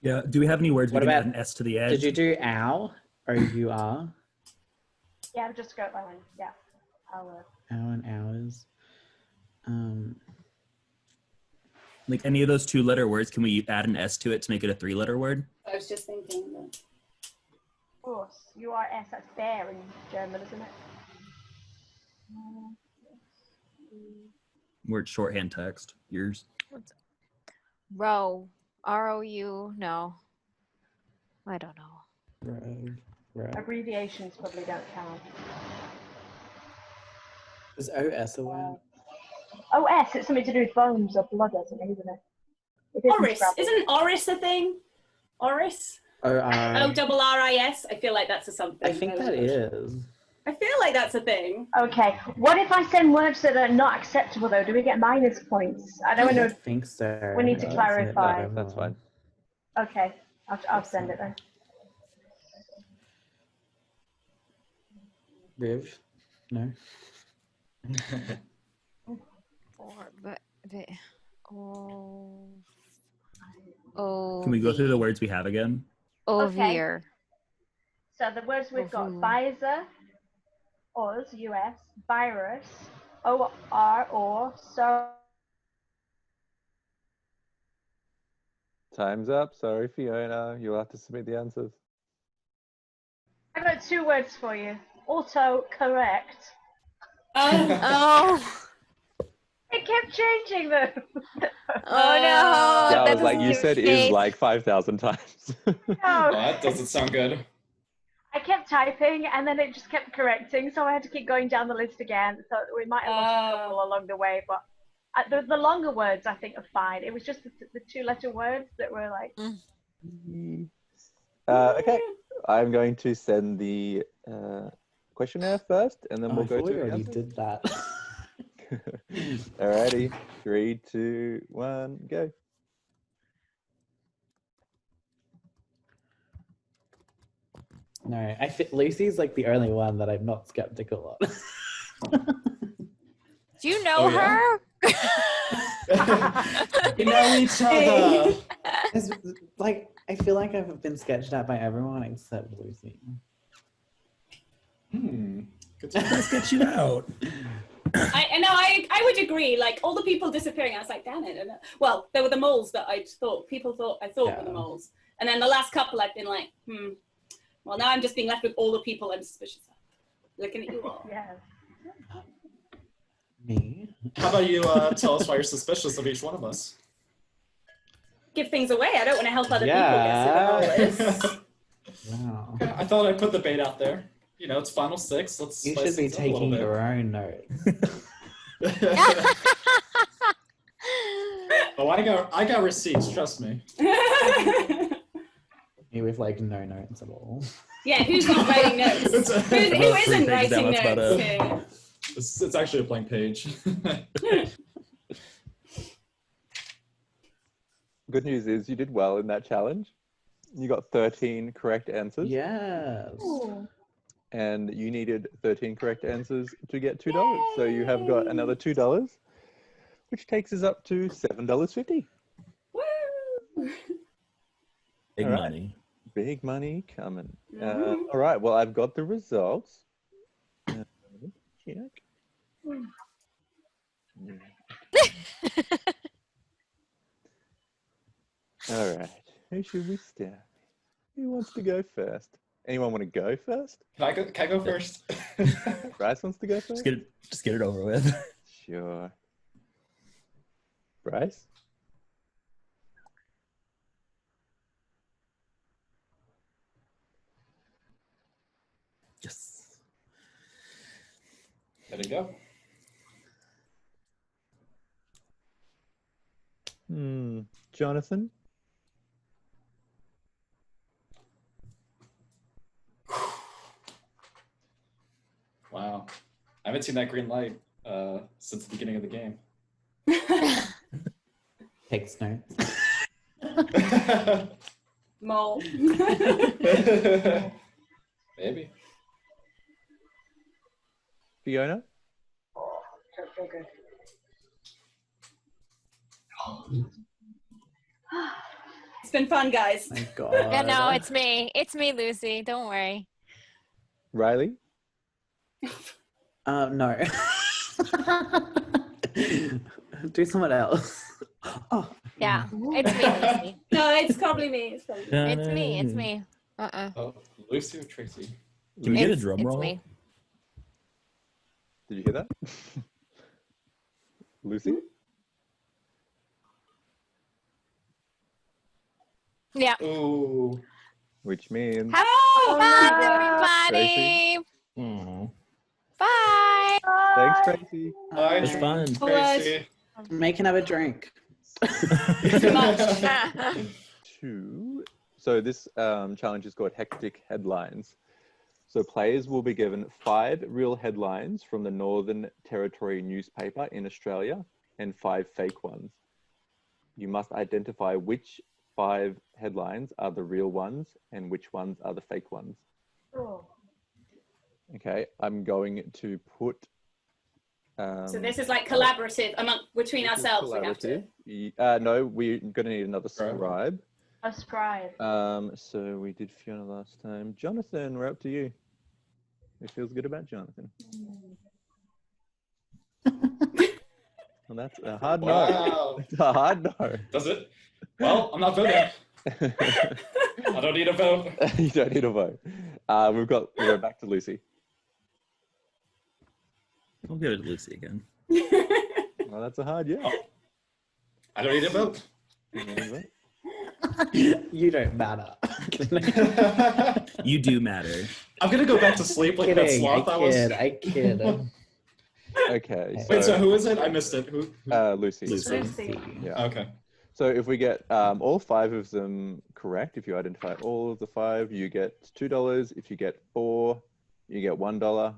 Yeah. Do we have any words What we can about add an S to the edge? Did you do ow or you are? Yeah, I've just got that one. Yeah. Hour. Ow and hours. Like any of those 2-letter words, can we add an S to it to make it a 3-letter word? I was just thinking that. Of course. U-R-S. That's bear in German, isn't it? Word shorthand text. Yours. Row. R-O-U. No. I don't know. Row. Abbreviations probably don't count. Is O-S a word? O-S. It's something to do with bones or blood or something, isn't it? Oris. Isn't Oris a thing? Oris? O-R-R-I-S. I feel like that's a something. I think that is. I feel like that's a thing. Okay. What if I send words that are not acceptable, though? Do we get minus points? I don't know. I think so. We need to clarify. That's fine. Okay. I'll send it then. Riv? No? Can we go through the words we have again? Overe. So the words we've got: visor, Oz, US, virus, O-R, or, so. Time's up. Sorry, Fiona. You'll have to submit the answers. I've got 2 words for you. Auto correct. Oh. It kept changing them. Oh no. Yeah, I was like, you said is like 5,000 times. That doesn't sound good. I kept typing and then it just kept correcting, so I had to keep going down the list again. So we might have lost a couple along the way, but the longer words I think are fine. It was just the 2-letter words that were like. Okay, I'm going to send the questionnaire first, and then we'll go to we the already answers. did that. Alrighty, 3, 2, 1, go. No, Lucy's like the only one that I'm not skeptical of. Do you know her? We know each other. It's, like, I feel like I've been sketched at by everyone except Lucy. Good Let's get you out. I would agree. Like all the people disappearing, I was like, damn it. And, well, there were the moles that I thought were the moles, and then the last couple I've been like, Well, now I'm just being left with all the people I'm suspicious of. Looking at you all. Yeah. Me? How about you tell us why you're suspicious of each one of us? Give things away. I don't want to help other people guess who the mole is. Wow. Okay, I thought I'd put the bait out there. You know, it's final 6. Let's. You spice should be things up a little taking bit. your own notes. Oh, I got receipts. Trust me. Me with like no notes at all. Yeah, who's not writing notes? Who isn't writing notes here? It's actually a blank page. Good news is you did well in that challenge. You got 13 correct answers. Yes. Ooh. And you needed 13 correct answers to get $2. So you have got another $2, which takes us up to $7.50. Woo! Big All right. money. Big money coming. All right. Well, I've got the results. Check. All right. Who should we start? Who wants to go first? Anyone want to go first? Can I go first? Bryce wants to go first? Just get it over with. Sure. Bryce? Yes. There you go. Jonathan? haven't seen that green light since the beginning of the game. Takes notes. Mole. Maybe. Fiona? Don't feel good. It's been fun, guys. My God. Yeah, no, it's me. It's me, Lucy. Don't worry. Riley? No. Do someone else. Oh. Yeah, it's me, Lucy. No, it's probably me. It's probably me. It's me. It's me. Oh, Lucy or Tracy? Can we get a drum It's roll? me. Did you hear that? Lucy? Yeah. Ooh. Which means... Oh, bye, Tracy? everybody. Bye. Thanks, Tracy. Bye, It's fun. Tracy. Make another drink. So this challenge is called Hectic Headlines. So players will be given 5 real headlines from the Northern Territory newspaper in Australia and 5 fake ones. You must identify which 5 headlines are the real ones and which ones are the fake ones. Oh. Okay, I'm going to put... So this is like collaborative between ourselves. We have to. No, we're going to need another scribe. A scribe. So we did Fiona last time. Jonathan, we're up to you. It feels good about Jonathan. Well, that's a hard Wow. no. It's a hard no. Does it? Well, I'm not voting. I don't need a vote. You don't need a vote. We're back to Lucy. We'll give it to Lucy again. Well, that's a hard yeah. I don't need a vote. You need a vote? You don't matter. You do matter. I'm gonna go back to sleep like that sloth I was. I kid. Okay. Wait, so who is it? I missed it. Who? Lucy. Lucy. Yeah. Okay. So if we get all 5 of them correct, if you identify all of the 5, you get $2. If you get 4, you get $1.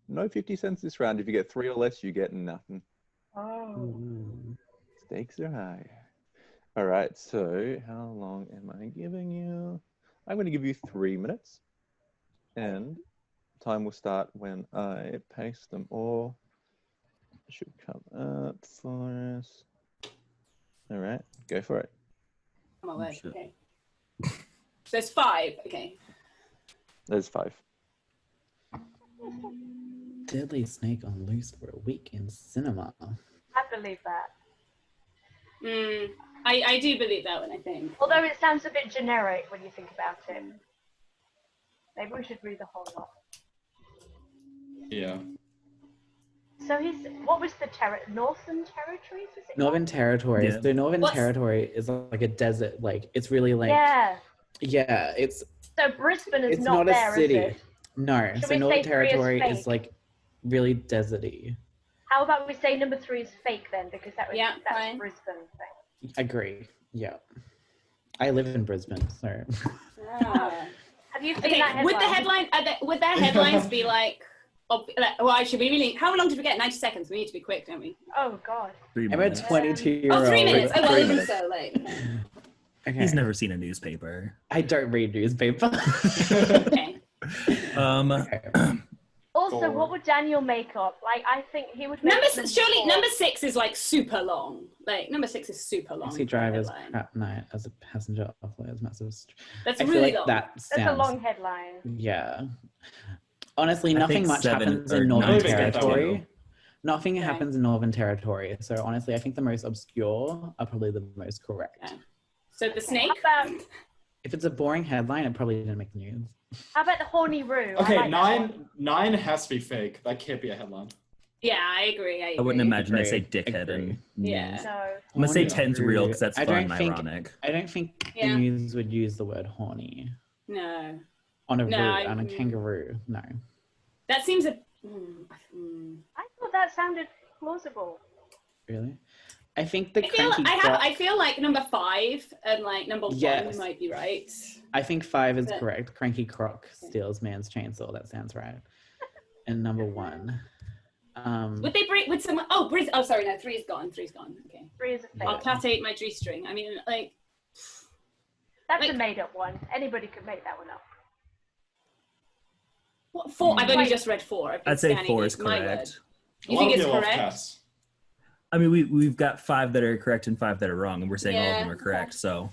No 50 cents this round. If you get 3 or less, you get nothing. Oh. Stakes are high. All right, so how long am I giving you? I'm going to give you 3 minutes. And time will start when I paste them all. It should come up for us. All right, go for it. I'm on way. Okay. So there's 5. Okay. There's 5. Deadly snake on loose for a week in cinema. I believe that. I do believe that one, I think. Although it sounds a bit generic when you think about it. Maybe we should read the whole lot. Yeah. So what was the Northern Territories? Was it Northern Territory. Yeah. So Northern Territory is like a desert. Like it's really like. Yeah. Yeah, it's. So Brisbane is It's not not there, a city. is it? No. Should So we Northern say 3 is Territory is fake? like really deserty. How about we say number 3 is fake then, because that's fine. Brisbane thing. Agree. Yeah. I live in Brisbane, so. Have you seen Okay, that headline? would their headlines be like, well, actually, we really, how long did we get? 90 seconds. We need to be quick, don't we? Oh, God. 3 I'm a minutes. 22-year-old. 3 minutes. Oh, well, 3 even minutes. so, like. Okay. He's never seen a newspaper. I don't read newspaper. Okay. Also, what would Daniel make up? Like, I think he would make Surely 4. number 6 is like super long. Like, number 6 is super long. Taxi driver's headline. crap night as a passenger offloads massive. That's I feel really like long. that That's a sounds. long headline. Yeah. Honestly, I nothing think much 7 happens or in 9 Northern to get that Territory. one. Nothing happens in Northern Territory. So honestly, I think the most obscure are probably the most correct. Yeah. So the snake? If it's a boring headline, it probably didn't make the news. How about the horny roo? Okay, I like that one. 9 has to be fake. That can't be a headline. Yeah, I agree. I wouldn't imagine they say dickhead and Yeah. news. No. I'm gonna say 10's real because that's I fun don't and think- ironic. I don't think Yeah. the news would use the word horny No. on a No, on a kangaroo. No. That seems a. I thought that sounded plausible. Really? I think the I feel, cranky I feel like number 5 and like number 1 Yes. might be right. I think 5 is But- correct. Cranky croc steals man's chainsaw. That sounds right. And number 1. Would they break with some? Oh, Breeze. Oh, sorry, no, 3 is gone. 3's gone. Okay. 3 is a fake. I'll catate my G-string. I mean, like. That's a made-up one. Anybody could make that one up. What, 4? I've only just read 4. I'd say 4 is correct. You think it's correct? I mean, we've got 5 that are correct and 5 that are wrong, and we're saying all of them are correct. So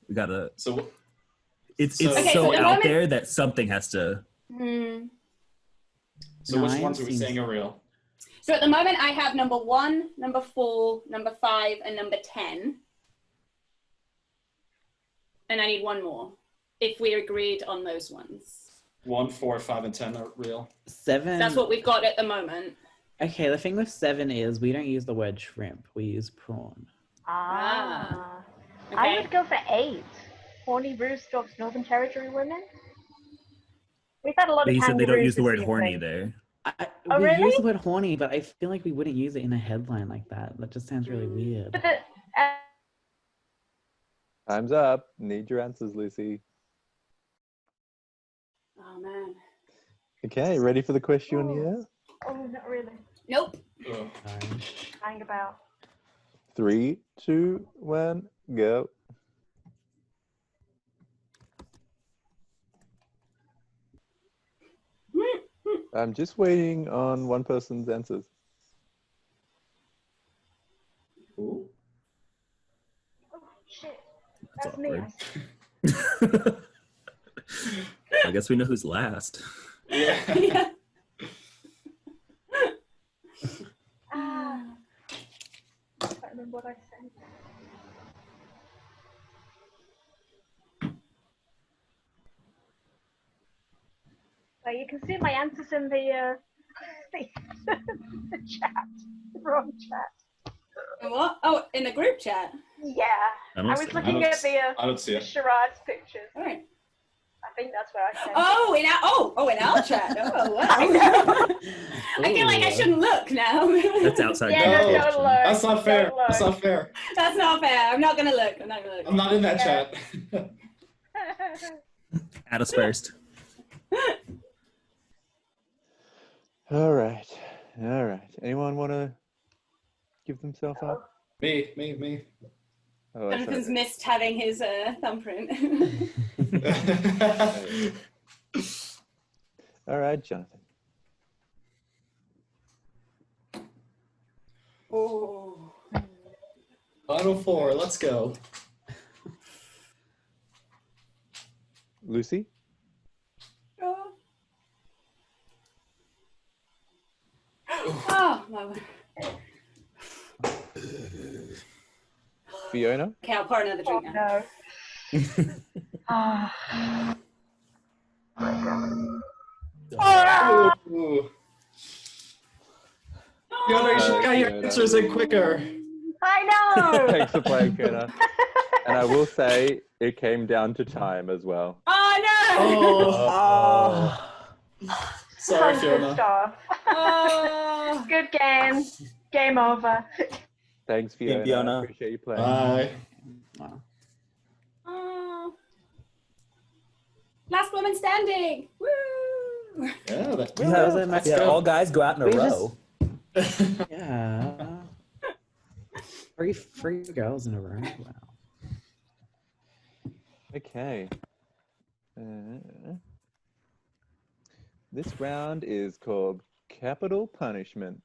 we gotta. So it's Okay, so so the out moment- there that something has to. So which ones are we saying are real? So at the moment, I have number 1, number 4, number 5, and number 10. And I need 1 more, if we agreed on those ones. 1, 4, 5, and 10 are real. 7. That's what we've got at the moment. Okay, the thing with 7 is we don't use the word shrimp. We use prawn. I Okay. would go for 8. Horny roost dogs, Northern Territory women. We've had a lot But of you said they don't kangaroos use the this word season. horny there. Oh, We really? use the word horny, but I feel like we wouldn't use it in a headline like that. That just sounds really weird. But the, Time's up. Need your answers, Lucy. Oh, man. Okay, ready for the questionnaire? oh, not really. Nope. Hang about. 3, 2, 1, go. I'm just waiting on one person's answers. Ooh. Oh, shit. That's That's me. awkward. I guess we know who's last. Yeah. Yeah. I can't remember what I said. So you can see my answers in the chat, the wrong chat. What? Oh, in the group chat? Yeah. I I don't was see it. looking at I don't see the it. charades pictures. All right. I think that's where I sent Oh, in our chat. Oh, wow. I know. I feel like I shouldn't look now. That's outside. Yeah, the no, question. don't look. That's not fair. Don't look. That's not fair. That's not fair. I'm not gonna look. I'm not gonna look. I'm not in that chat. Add us first. All right. All right. Anyone want to give themselves up? Me. Oh, I Jonathan's said missed having his thumbprint. it. All right, Jonathan. Oh. Final 4. Let's go. Lucy? Oh, my word. Fiona? Okay, I'll pour another drink now. Ooh. Fiona, you should have got your answers in quicker. I know. Thanks for playing, Fiona. And I will say it came down to time as well. Oh, no. Sorry, Good Fiona. stuff. Oh. Good game. Game over. Thanks, Fiona. Fiona. Appreciate you playing. Bye. Oh. Last woman standing. Woo. Yeah, Yeah, all guys go out in a We row. Yeah. Three girls in a row. Wow. Okay. This round is called Capital Punishment.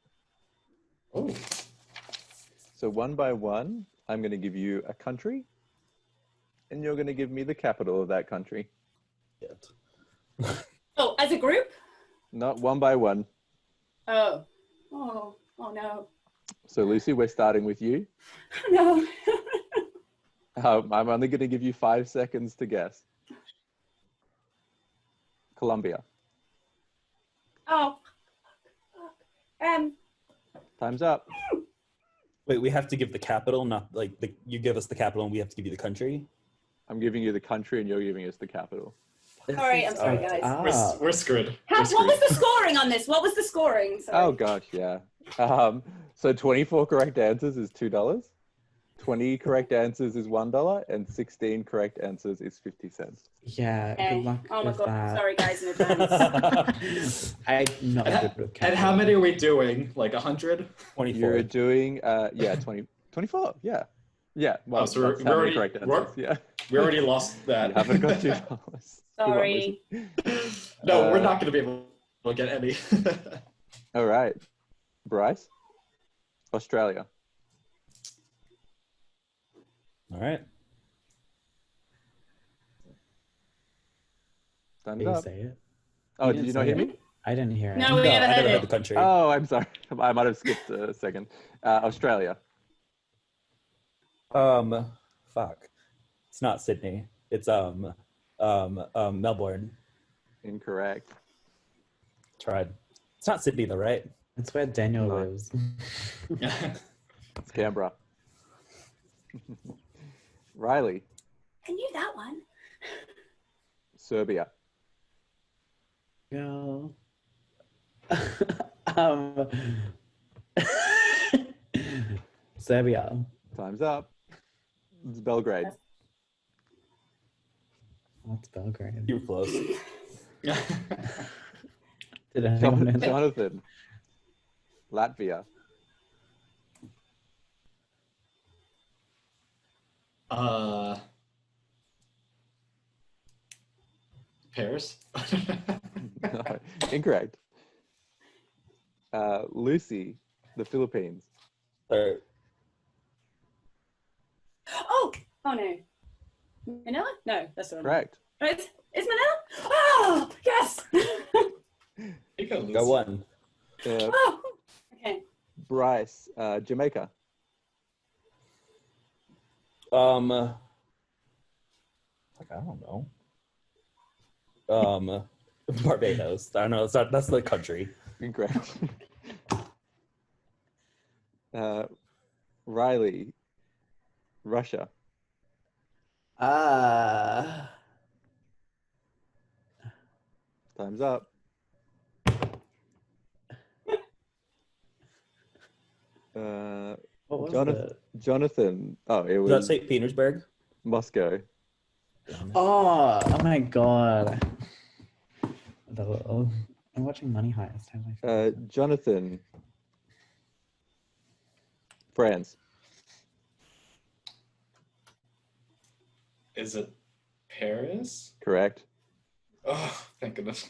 Oh. So one by one, I'm going to give you a country, and you're going to give me the capital of that country. Oh, as a group? Not one by one. Oh. Oh. Oh, no. So Lucy, we're starting with you. No. I'm only going to give you 5 seconds to guess. Colombia. Oh. Time's up. Wait, we have to give the capital, not like you give us the capital and we have to give you the country? I'm giving you the country and you're giving us the capital. Sorry, I'm sorry, guys. We're screwed. What was the scoring on this? What was the scoring? Sorry. Oh gosh, yeah. So 24 correct answers is $2. 20 correct answers is $1, and 16 correct answers is 50 cents. Yeah, Okay. good luck Oh my with god, that. sorry guys in advance. I'm not good with And how counting. many are we doing? Like 100? 24. You're doing, 24, yeah. Yeah, well, Oh, so that's how many correct answers, yeah. We already lost that. You haven't got $2. Good one, Sorry. Lucy. No, we're not going to be able to get any. All right. Bryce? Australia. All right. Time's Did you up. say it? Oh, You did didn't you not say hear it. me? I didn't hear it. No, we never I heard never heard it. the country. Oh, I'm sorry. I might have skipped a second. Australia. Fuck. It's not Sydney. It's Melbourne. Incorrect. Tried. It's not Sydney though, right? That's where Daniel No. lives. It's Canberra. Riley. I knew that one. Serbia. Girl. Serbia. Time's up. It's Belgrade. What's Belgrade? You were close. Did anyone know that? Jonathan. Latvia. Paris? No, incorrect. Lucy. The Philippines. Oh no. Manila? No, that's the one. Correct. Oh, it's Manila? Oh, yes! Go one. Oh, okay. Bryce. Jamaica. Like, I don't know. Barbados. I don't know. That's the country. Incorrect. Riley. Russia. Time's up. What was Jonathan. it? Jonathan. Oh, it Was that was St. Petersburg? Moscow. Oh my god. I'm watching Money Heist. How did I forget Jonathan. France. Is it Paris? Correct. Oh, thank goodness.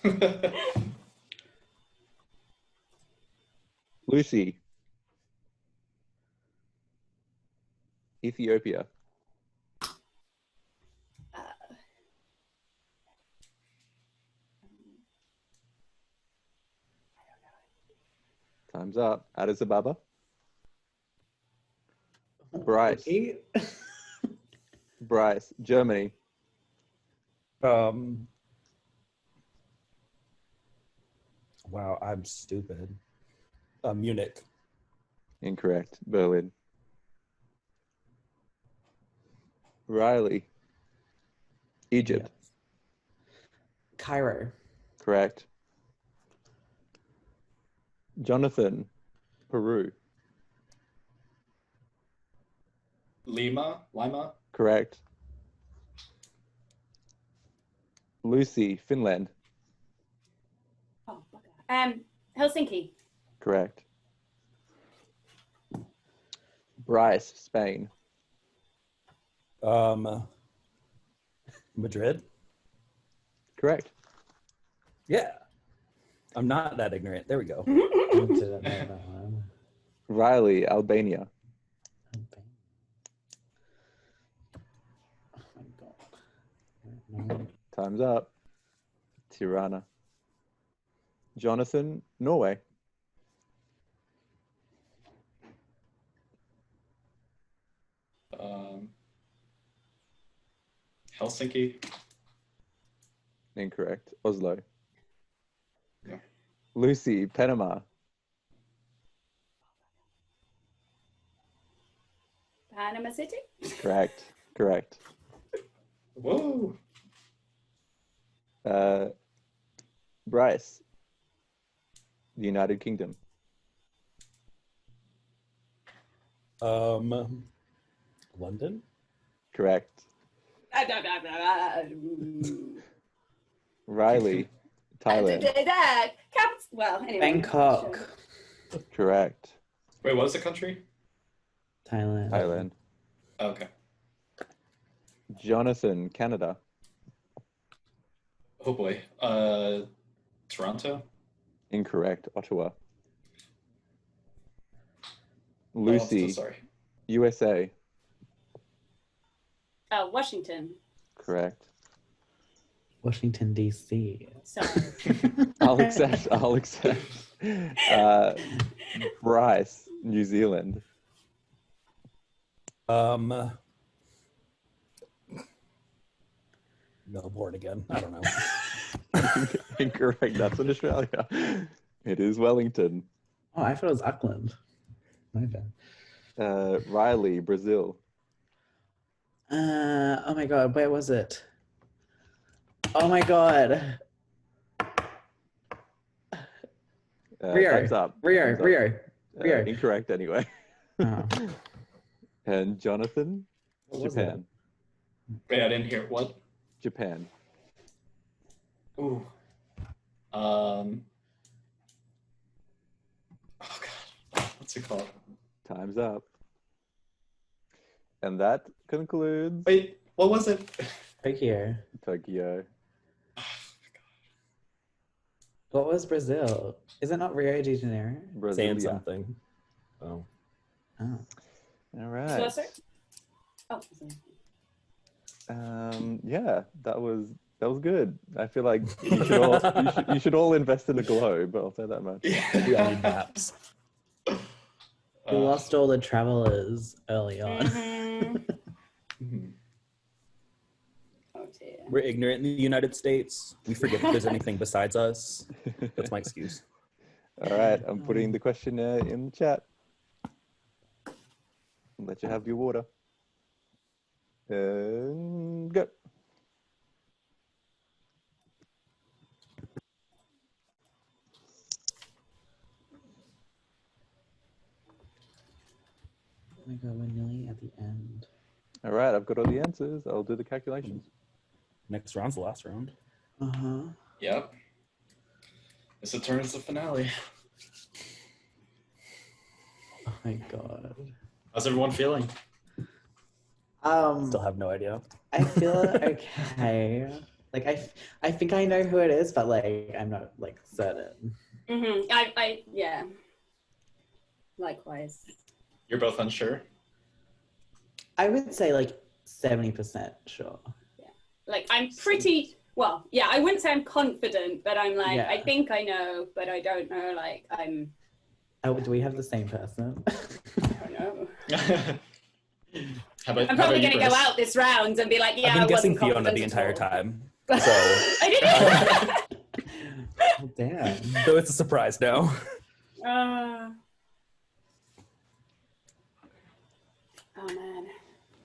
Lucy. Ethiopia. Time's up. Addis Ababa. Bryce. Bryce. Germany. Wow, I'm stupid. Munich. Incorrect. Berlin. Riley. Egypt. Cairo. Correct. Jonathan. Peru. Lima? Correct. Lucy. Finland. Oh, Helsinki. Correct. Bryce. Spain. Madrid. Correct. Yeah. I'm not that ignorant. There we go. Didn't know that one. Riley. Albania. Time's up. Tirana. Jonathan. Norway. Helsinki? Incorrect. Oslo. Yeah. Lucy. Panama. Panama City? Correct. Correct. Whoa. Bryce. The United Kingdom. London? Correct. Riley, Thailand. Well, anyway. Bangkok. Correct. Wait, what is the country? Thailand. Thailand. Okay. Jonathan, Canada. Oh boy. Toronto? Incorrect. Ottawa. Oh, Lucy, I'm so sorry. USA. Washington. Correct. Washington, D.C. Sorry. I'll accept. Bryce, New Zealand. Melbourne again. I don't know. Incorrect. That's in Australia. It is Wellington. Oh, I thought it was Auckland. My bad. Riley, Brazil. Oh my god, where was it? Oh my god. Rio. Time's up. Rio. Time's up. Rio. Rio. Incorrect anyway. Oh. And Jonathan, What was Japan. Wait, I didn't hear what? Japan. Ooh. Oh god. What's it called? Time's up. And that concludes Wait, what was it? Tokyo. Tokyo. What was Brazil? Is it not Rio de Janeiro? Saying Brasilia. something. Oh. Oh. All right. Closer? Oh, Yeah, that was good. I feel like you should all invest in a globe. I'll say that much. We all need maps. We lost all the travelers early on. Oh dear. We're ignorant in the United States. We forget that there's anything besides us. That's my excuse. All right, I'm putting the question in the chat. I'll let you have your water. And go. Oh my god, we're nearly at the end. All right, I've got all the answers. I'll do the calculations. Next round's the last round. Uh-huh. Yep. It's the turn of the finale. Oh my god. How's everyone feeling? Still have no idea. I feel okay. Like I think I know who it is, but like I'm not like certain. I yeah. Likewise. You're both unsure? I would say like 70% sure. Like I'm pretty well, yeah, I wouldn't say I'm confident, but I'm like, Yeah. I think I know, but I don't know, like I'm Oh, do we have the same person? I don't know. How about, I'm probably gonna go out this round and be like, yeah, I've been I guessing wasn't Fiona confident the at entire all. time. I So, did Oh, damn. so it's a surprise now. Oh man.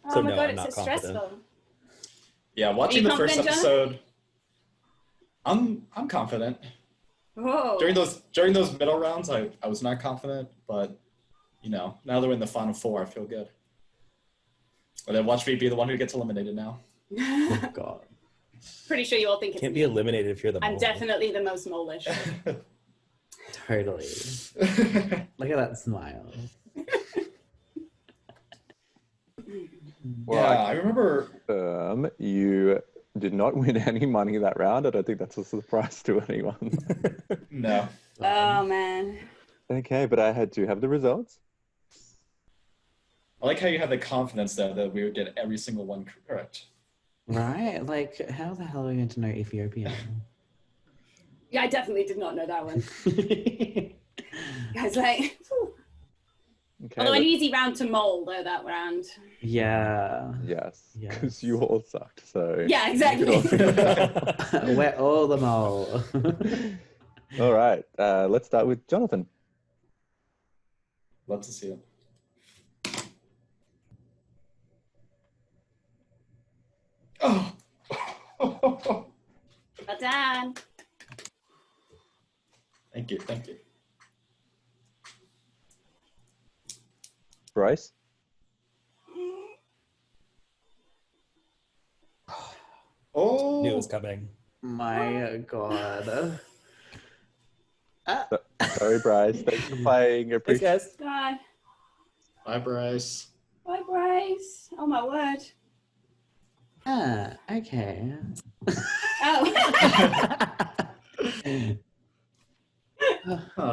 Oh So my no, god, I'm it's not so confident. stressful. Yeah, watching the first confident, John? episode, I'm confident. Whoa. During those middle rounds, I was not confident, but you know, now they're in the final four, I feel good. And then watch me be the one who gets eliminated now. Oh god. Pretty sure you all think it's Can't me. be eliminated if you're the I'm mole. definitely the most molish. Totally. Look at that smile. Well, Yeah, I remember. You did not win any money that round. I don't think that's a surprise to anyone. No. Oh man. Okay, but I had to have the results. I like how you have the confidence though that we would get every single one correct. Right? Like, how the hell are we going to know Ethiopian? Yeah, I definitely did not know that one. Guys, like, Okay, although an easy round to mole though, that round. Yeah. yes, because you all sucked. So Yeah, exactly. We're all the mole. All right, let's start with Jonathan. Love to see it. Oh. Well done. Thank you, thank you. Bryce. Knew it was coming. My God. Sorry, Bryce. Thanks for playing. Thanks, guys. God. Bye, Bryce. Bye, Bryce. Oh my word. Ah, okay.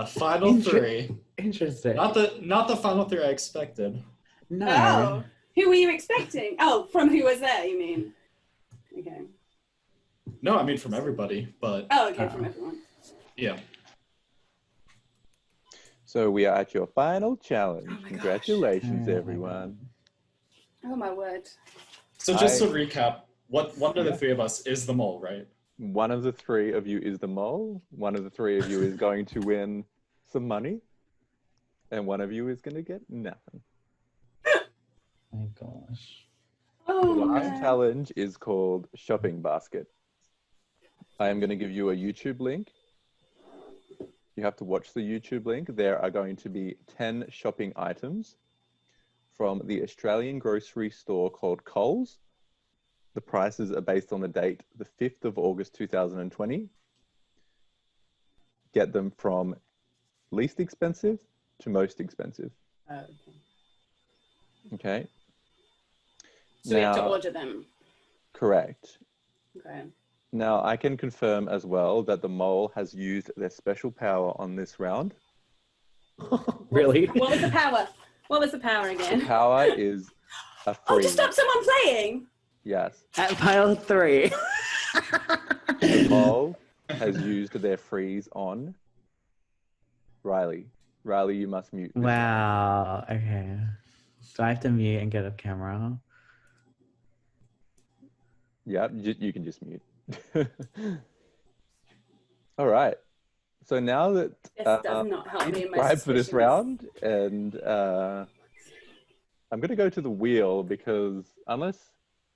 Final three. Interesting. Not the final three I expected. No. Oh, who were you expecting? Oh, from who was there, you mean? Okay. No, I mean from everybody, but Oh, okay, from everyone. yeah. So we are at your final challenge. Oh my Congratulations, everyone. Oh my word. So just to recap, one of the three of us is the mole, right? One of the three of you is the mole. One of the three of you is going to win some money. And one of you is going to get nothing. Oh my gosh. The last challenge is called Shopping Basket. I am going to give you a YouTube link. You have to watch the YouTube link. There are going to be 10 shopping items from the Australian grocery store called Coles. The prices are based on the date, the 5th of August, 2020. Get them from least expensive to most expensive. Okay. So we have to order them. Correct. Okay. Now, I can confirm as well that the mole has used their special power on this round. Really? What was the power? What was the power again? The power is a freeze. Oh, to stop someone playing? Yes. At pile 3. The mole has used their freeze on Riley. Riley, you must mute. Wow. Okay. Do I have to mute and get a camera? Yeah, you can just mute. All right. So now that This does not help me in my subscribe for this suspicions. round, and I'm going to go to the wheel because unless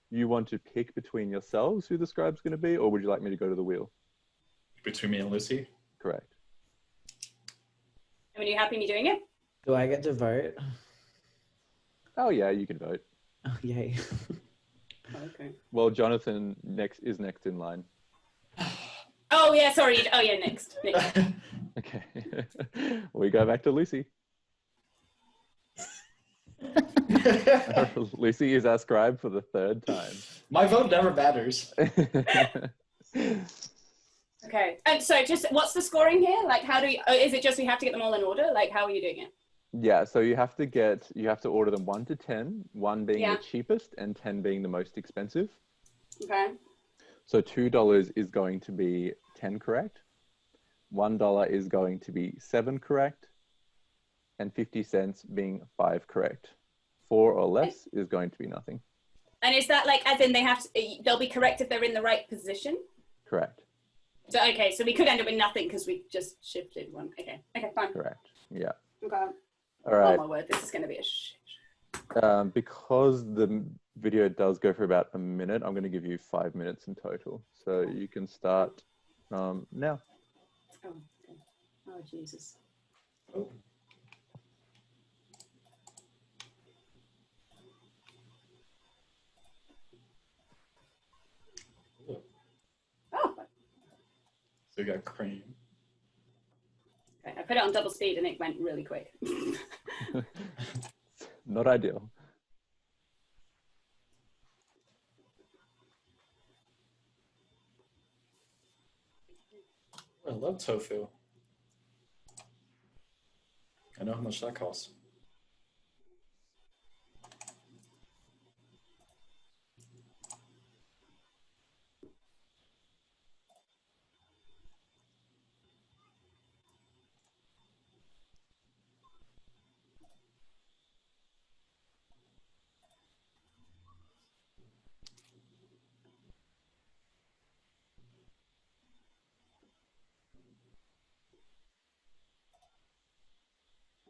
you want to pick between yourselves who the scribe's going to be, or would you like me to go to the wheel? Between me and Lucy? Correct. I mean, are you happy me doing it? Do I get to vote? Oh yeah, you can vote. Oh, yay. Okay. Well, Jonathan is next in line. Oh yeah, sorry. Oh yeah, next. Okay. We go back to Lucy. Lucy is our scribe for the third time. My vote never matters. Okay. And so just what's the scoring here? Like how do you, is it just we have to get them all in order? Like how are you doing it? Yeah, so you have to order them 1 to 10, 1 being Yeah. the cheapest and 10 being the most expensive. Okay. So $2 is going to be 10 correct. $1 is going to be 7 correct. And 50 cents being 5 correct. 4 or less is going to be nothing. And is that like as in they have to, they'll be correct if they're in the right position? Correct. So okay, so we could end up with nothing because we just shifted one. Okay. Okay, fine. Correct. Yeah. Okay. All right. Oh my word, this is going to be a shit. Because the video does go for about a minute, I'm going to give you 5 minutes in total. So you can start now. Oh, okay. Oh, Jesus. Oh. Oh. So we got cream. Okay, I put it on double speed and it went really quick. Not ideal. I love tofu. I know how much that costs.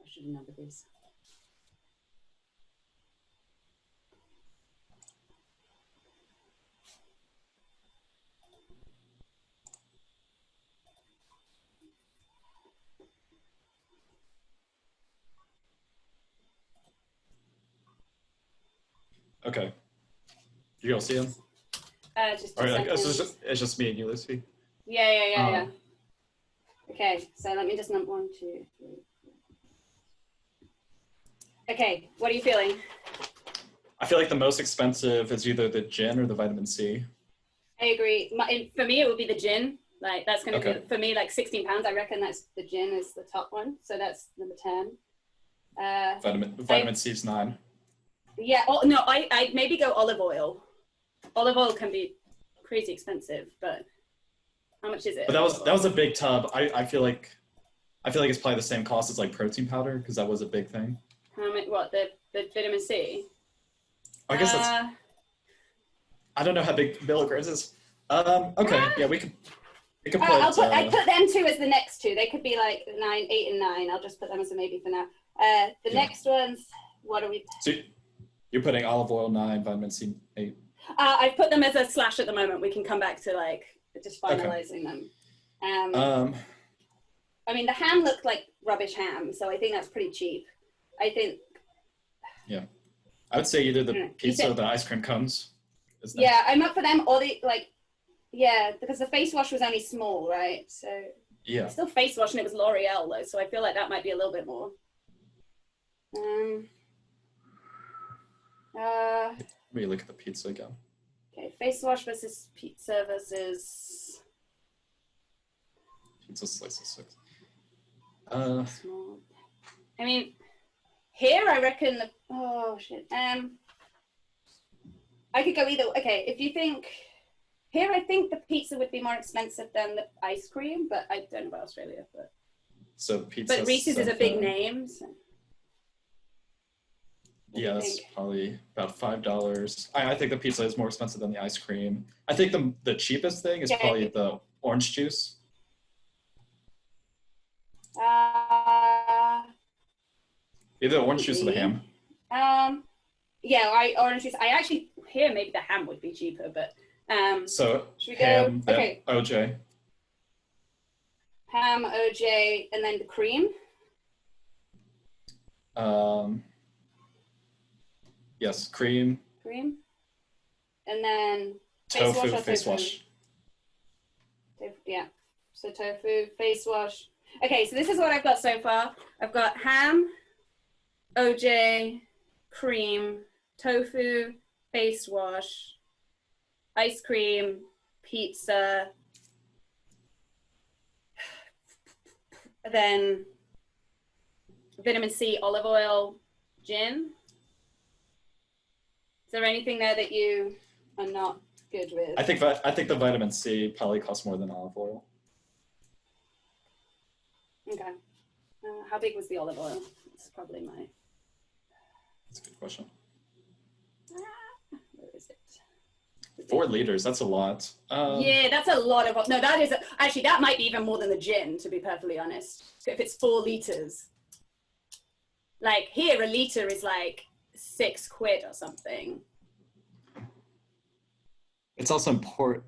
I should remember these. Okay. You all see him? Just All 2 right, seconds. it's just me and you, Lucy. Yeah. Okay, so let me just number 1, 2, 3. Okay, what are you feeling? I feel like the most expensive is either the gin or the vitamin C. I agree. For me, it would be the gin. Like that's going to Okay. be for me like £16. I reckon that's the gin is the top one. So that's number 10. Vitamin C is 9. Yeah. Oh no, I maybe go olive oil. Olive oil can be crazy expensive, but how much is it? But that was a big tub. I feel like it's probably the same cost as like protein powder because that was a big thing. How much? What the vitamin C? I guess that's. I don't know how big milligrams is. Okay, yeah, we could put. I put them 2 as the next 2. They could be like 9, 8, and 9. I'll just put them as a maybe for now. The next ones, what are we? So you're putting olive oil 9, vitamin C 8. I've put them as a slash at the moment. We can come back to like just finalizing them. I mean, the ham looked like rubbish ham, so I think that's pretty cheap. I think. Yeah, I would say either the pizza or the ice cream cones. Yeah, I'm up for them. Or the because the face wash was only small, right? So yeah, it's still face wash, and it was L'Oreal though, so I feel like that might be a little bit more. Let me look at the pizza again. Okay, face wash versus pizza versus pizza slice of 6. Small. I mean, here I reckon the I could go either. Okay, if you think here, I think the pizza would be more expensive than the ice cream, but I don't know about Australia. So pizza. But Reese's is a big name. So. Yeah, that's probably about $5. I think the pizza is more expensive than the ice cream. I think the cheapest thing is probably the orange juice. Either orange juice or the ham. Yeah, orange juice. I actually here maybe the ham would be cheaper, but so should we ham, go? Okay. OJ. Ham, OJ, and then the cream. Yes, cream. Cream. And then face wash. Yeah. So tofu, face wash. Okay, so this is what I've got so far. I've got ham, OJ, cream, tofu, face wash, ice cream, pizza, then vitamin C, olive oil, gin. Is there anything there that you are not good with? I think the vitamin C probably costs more than olive oil. Okay. How big was the olive oil? It's probably my. That's a good question. Where is it? 4 liters. That's a lot. Yeah, that's a lot of. No, that is actually that might be even more than the gin, to be perfectly honest. If it's 4 liters, like here, a liter is like £6 or something. It's also important.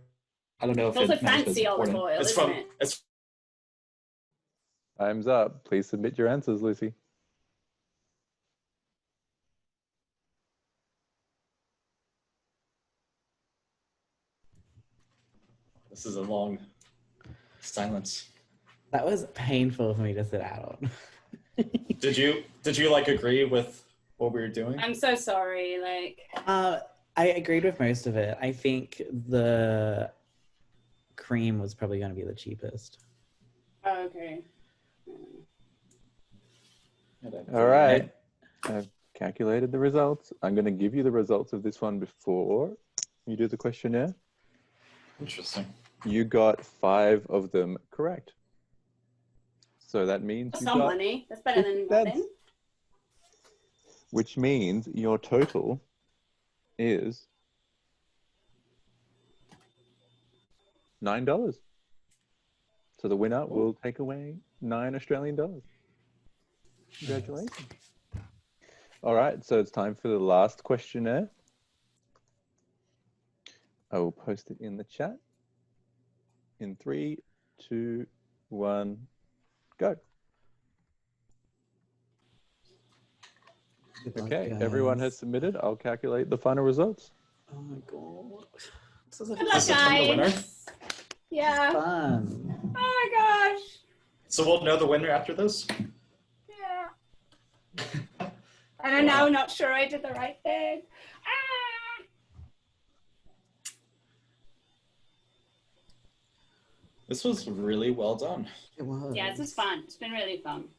I don't know if it's also fancy olive oil, isn't it? Time's up. Please submit your answers, Lucy. This is a long silence. That was painful for me to sit out on. Did you like agree with what we were doing? I'm so sorry. Like. I agreed with most of it. I think the cream was probably going to be the cheapest. Oh, okay. All right. I've calculated the results. I'm going to give you the results of this one before you do the questionnaire. Interesting. You got 5 of them correct. So that means That's you some got money. That's better than nothing. Which means your total is $9. So the winner will take away $9 Australian dollars. Congratulations. All right, so it's time for the last questionnaire. I will post it in the chat. In 3, 2, 1, go. Okay, everyone has submitted. I'll calculate the final results. Oh my god. This is Good luck, guys. Yeah. fun. Oh my gosh. So we'll know the winner after this? Yeah. And I'm now not sure I did the right thing. Ah! This was really well done. It was. Yeah, this was fun. It's been really fun.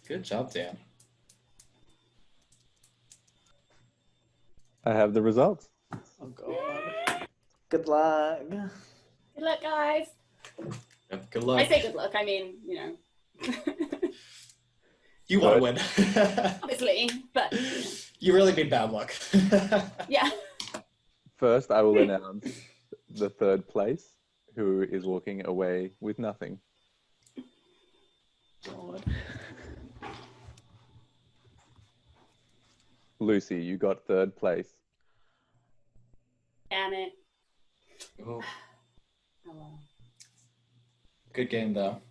Good job, Dan. I have the results. Oh god. Good luck. Good luck, guys. Yep, good luck. I say good luck. I mean, you know. You want to win. Obviously, but. You really mean bad luck. Yeah. First, I will announce the third place, who is walking away with nothing. God. Lucy, you got third place. Damn it. Oh. Oh, well. Good game, though.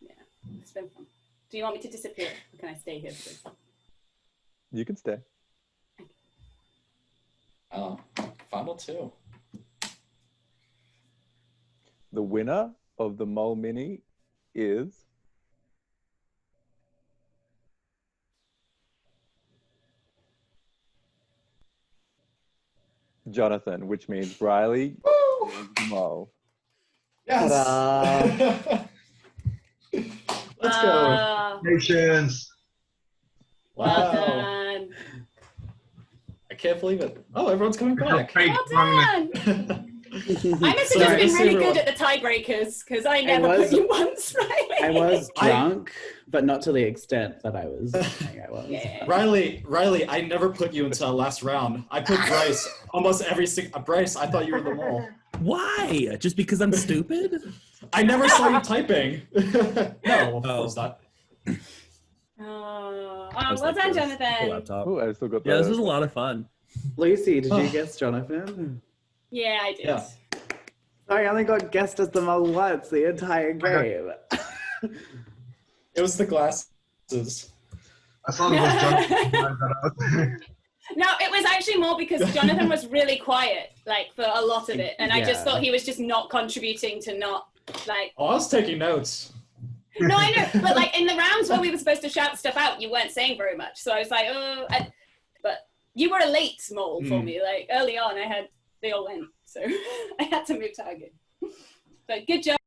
Yeah, it's been fun. Do you want me to disappear, or can I stay here for this? You can stay. Oh, final two. The winner of the Mole Mini is Jonathan, which means Riley is the mole. Yes! Let's go. Congratulations. Wow. done. I can't believe it. Oh, everyone's coming back. Well done. I must have just been really good at the tiebreakers because I never put you once, right? I was drunk, but not to the extent that I was saying I was. Yeah. Riley, I never put you into last round. I put Bryce almost every single. Bryce, I thought you were the mole. Why? Just because I'm stupid? I never saw you typing. No, of course not. Well done, Jonathan. Laptop. Oh, I still got Yeah, this was a lot of fun. Lucy, did you guess Jonathan? Yeah, I did. Yeah. I only got guessed as the mole once the entire game. It was the glasses. I thought it was Jonathan. No, it was actually more because Jonathan was really quiet, like, for a lot of it. And I just thought he was just not contributing to not, like... Oh, I was taking notes. No, I know. But, like, in the rounds where we were supposed to shout stuff out, you weren't saying very much. So I was like, oh... But you were a late mole for me. Like, early on, they all went. So I had to move target. But good job.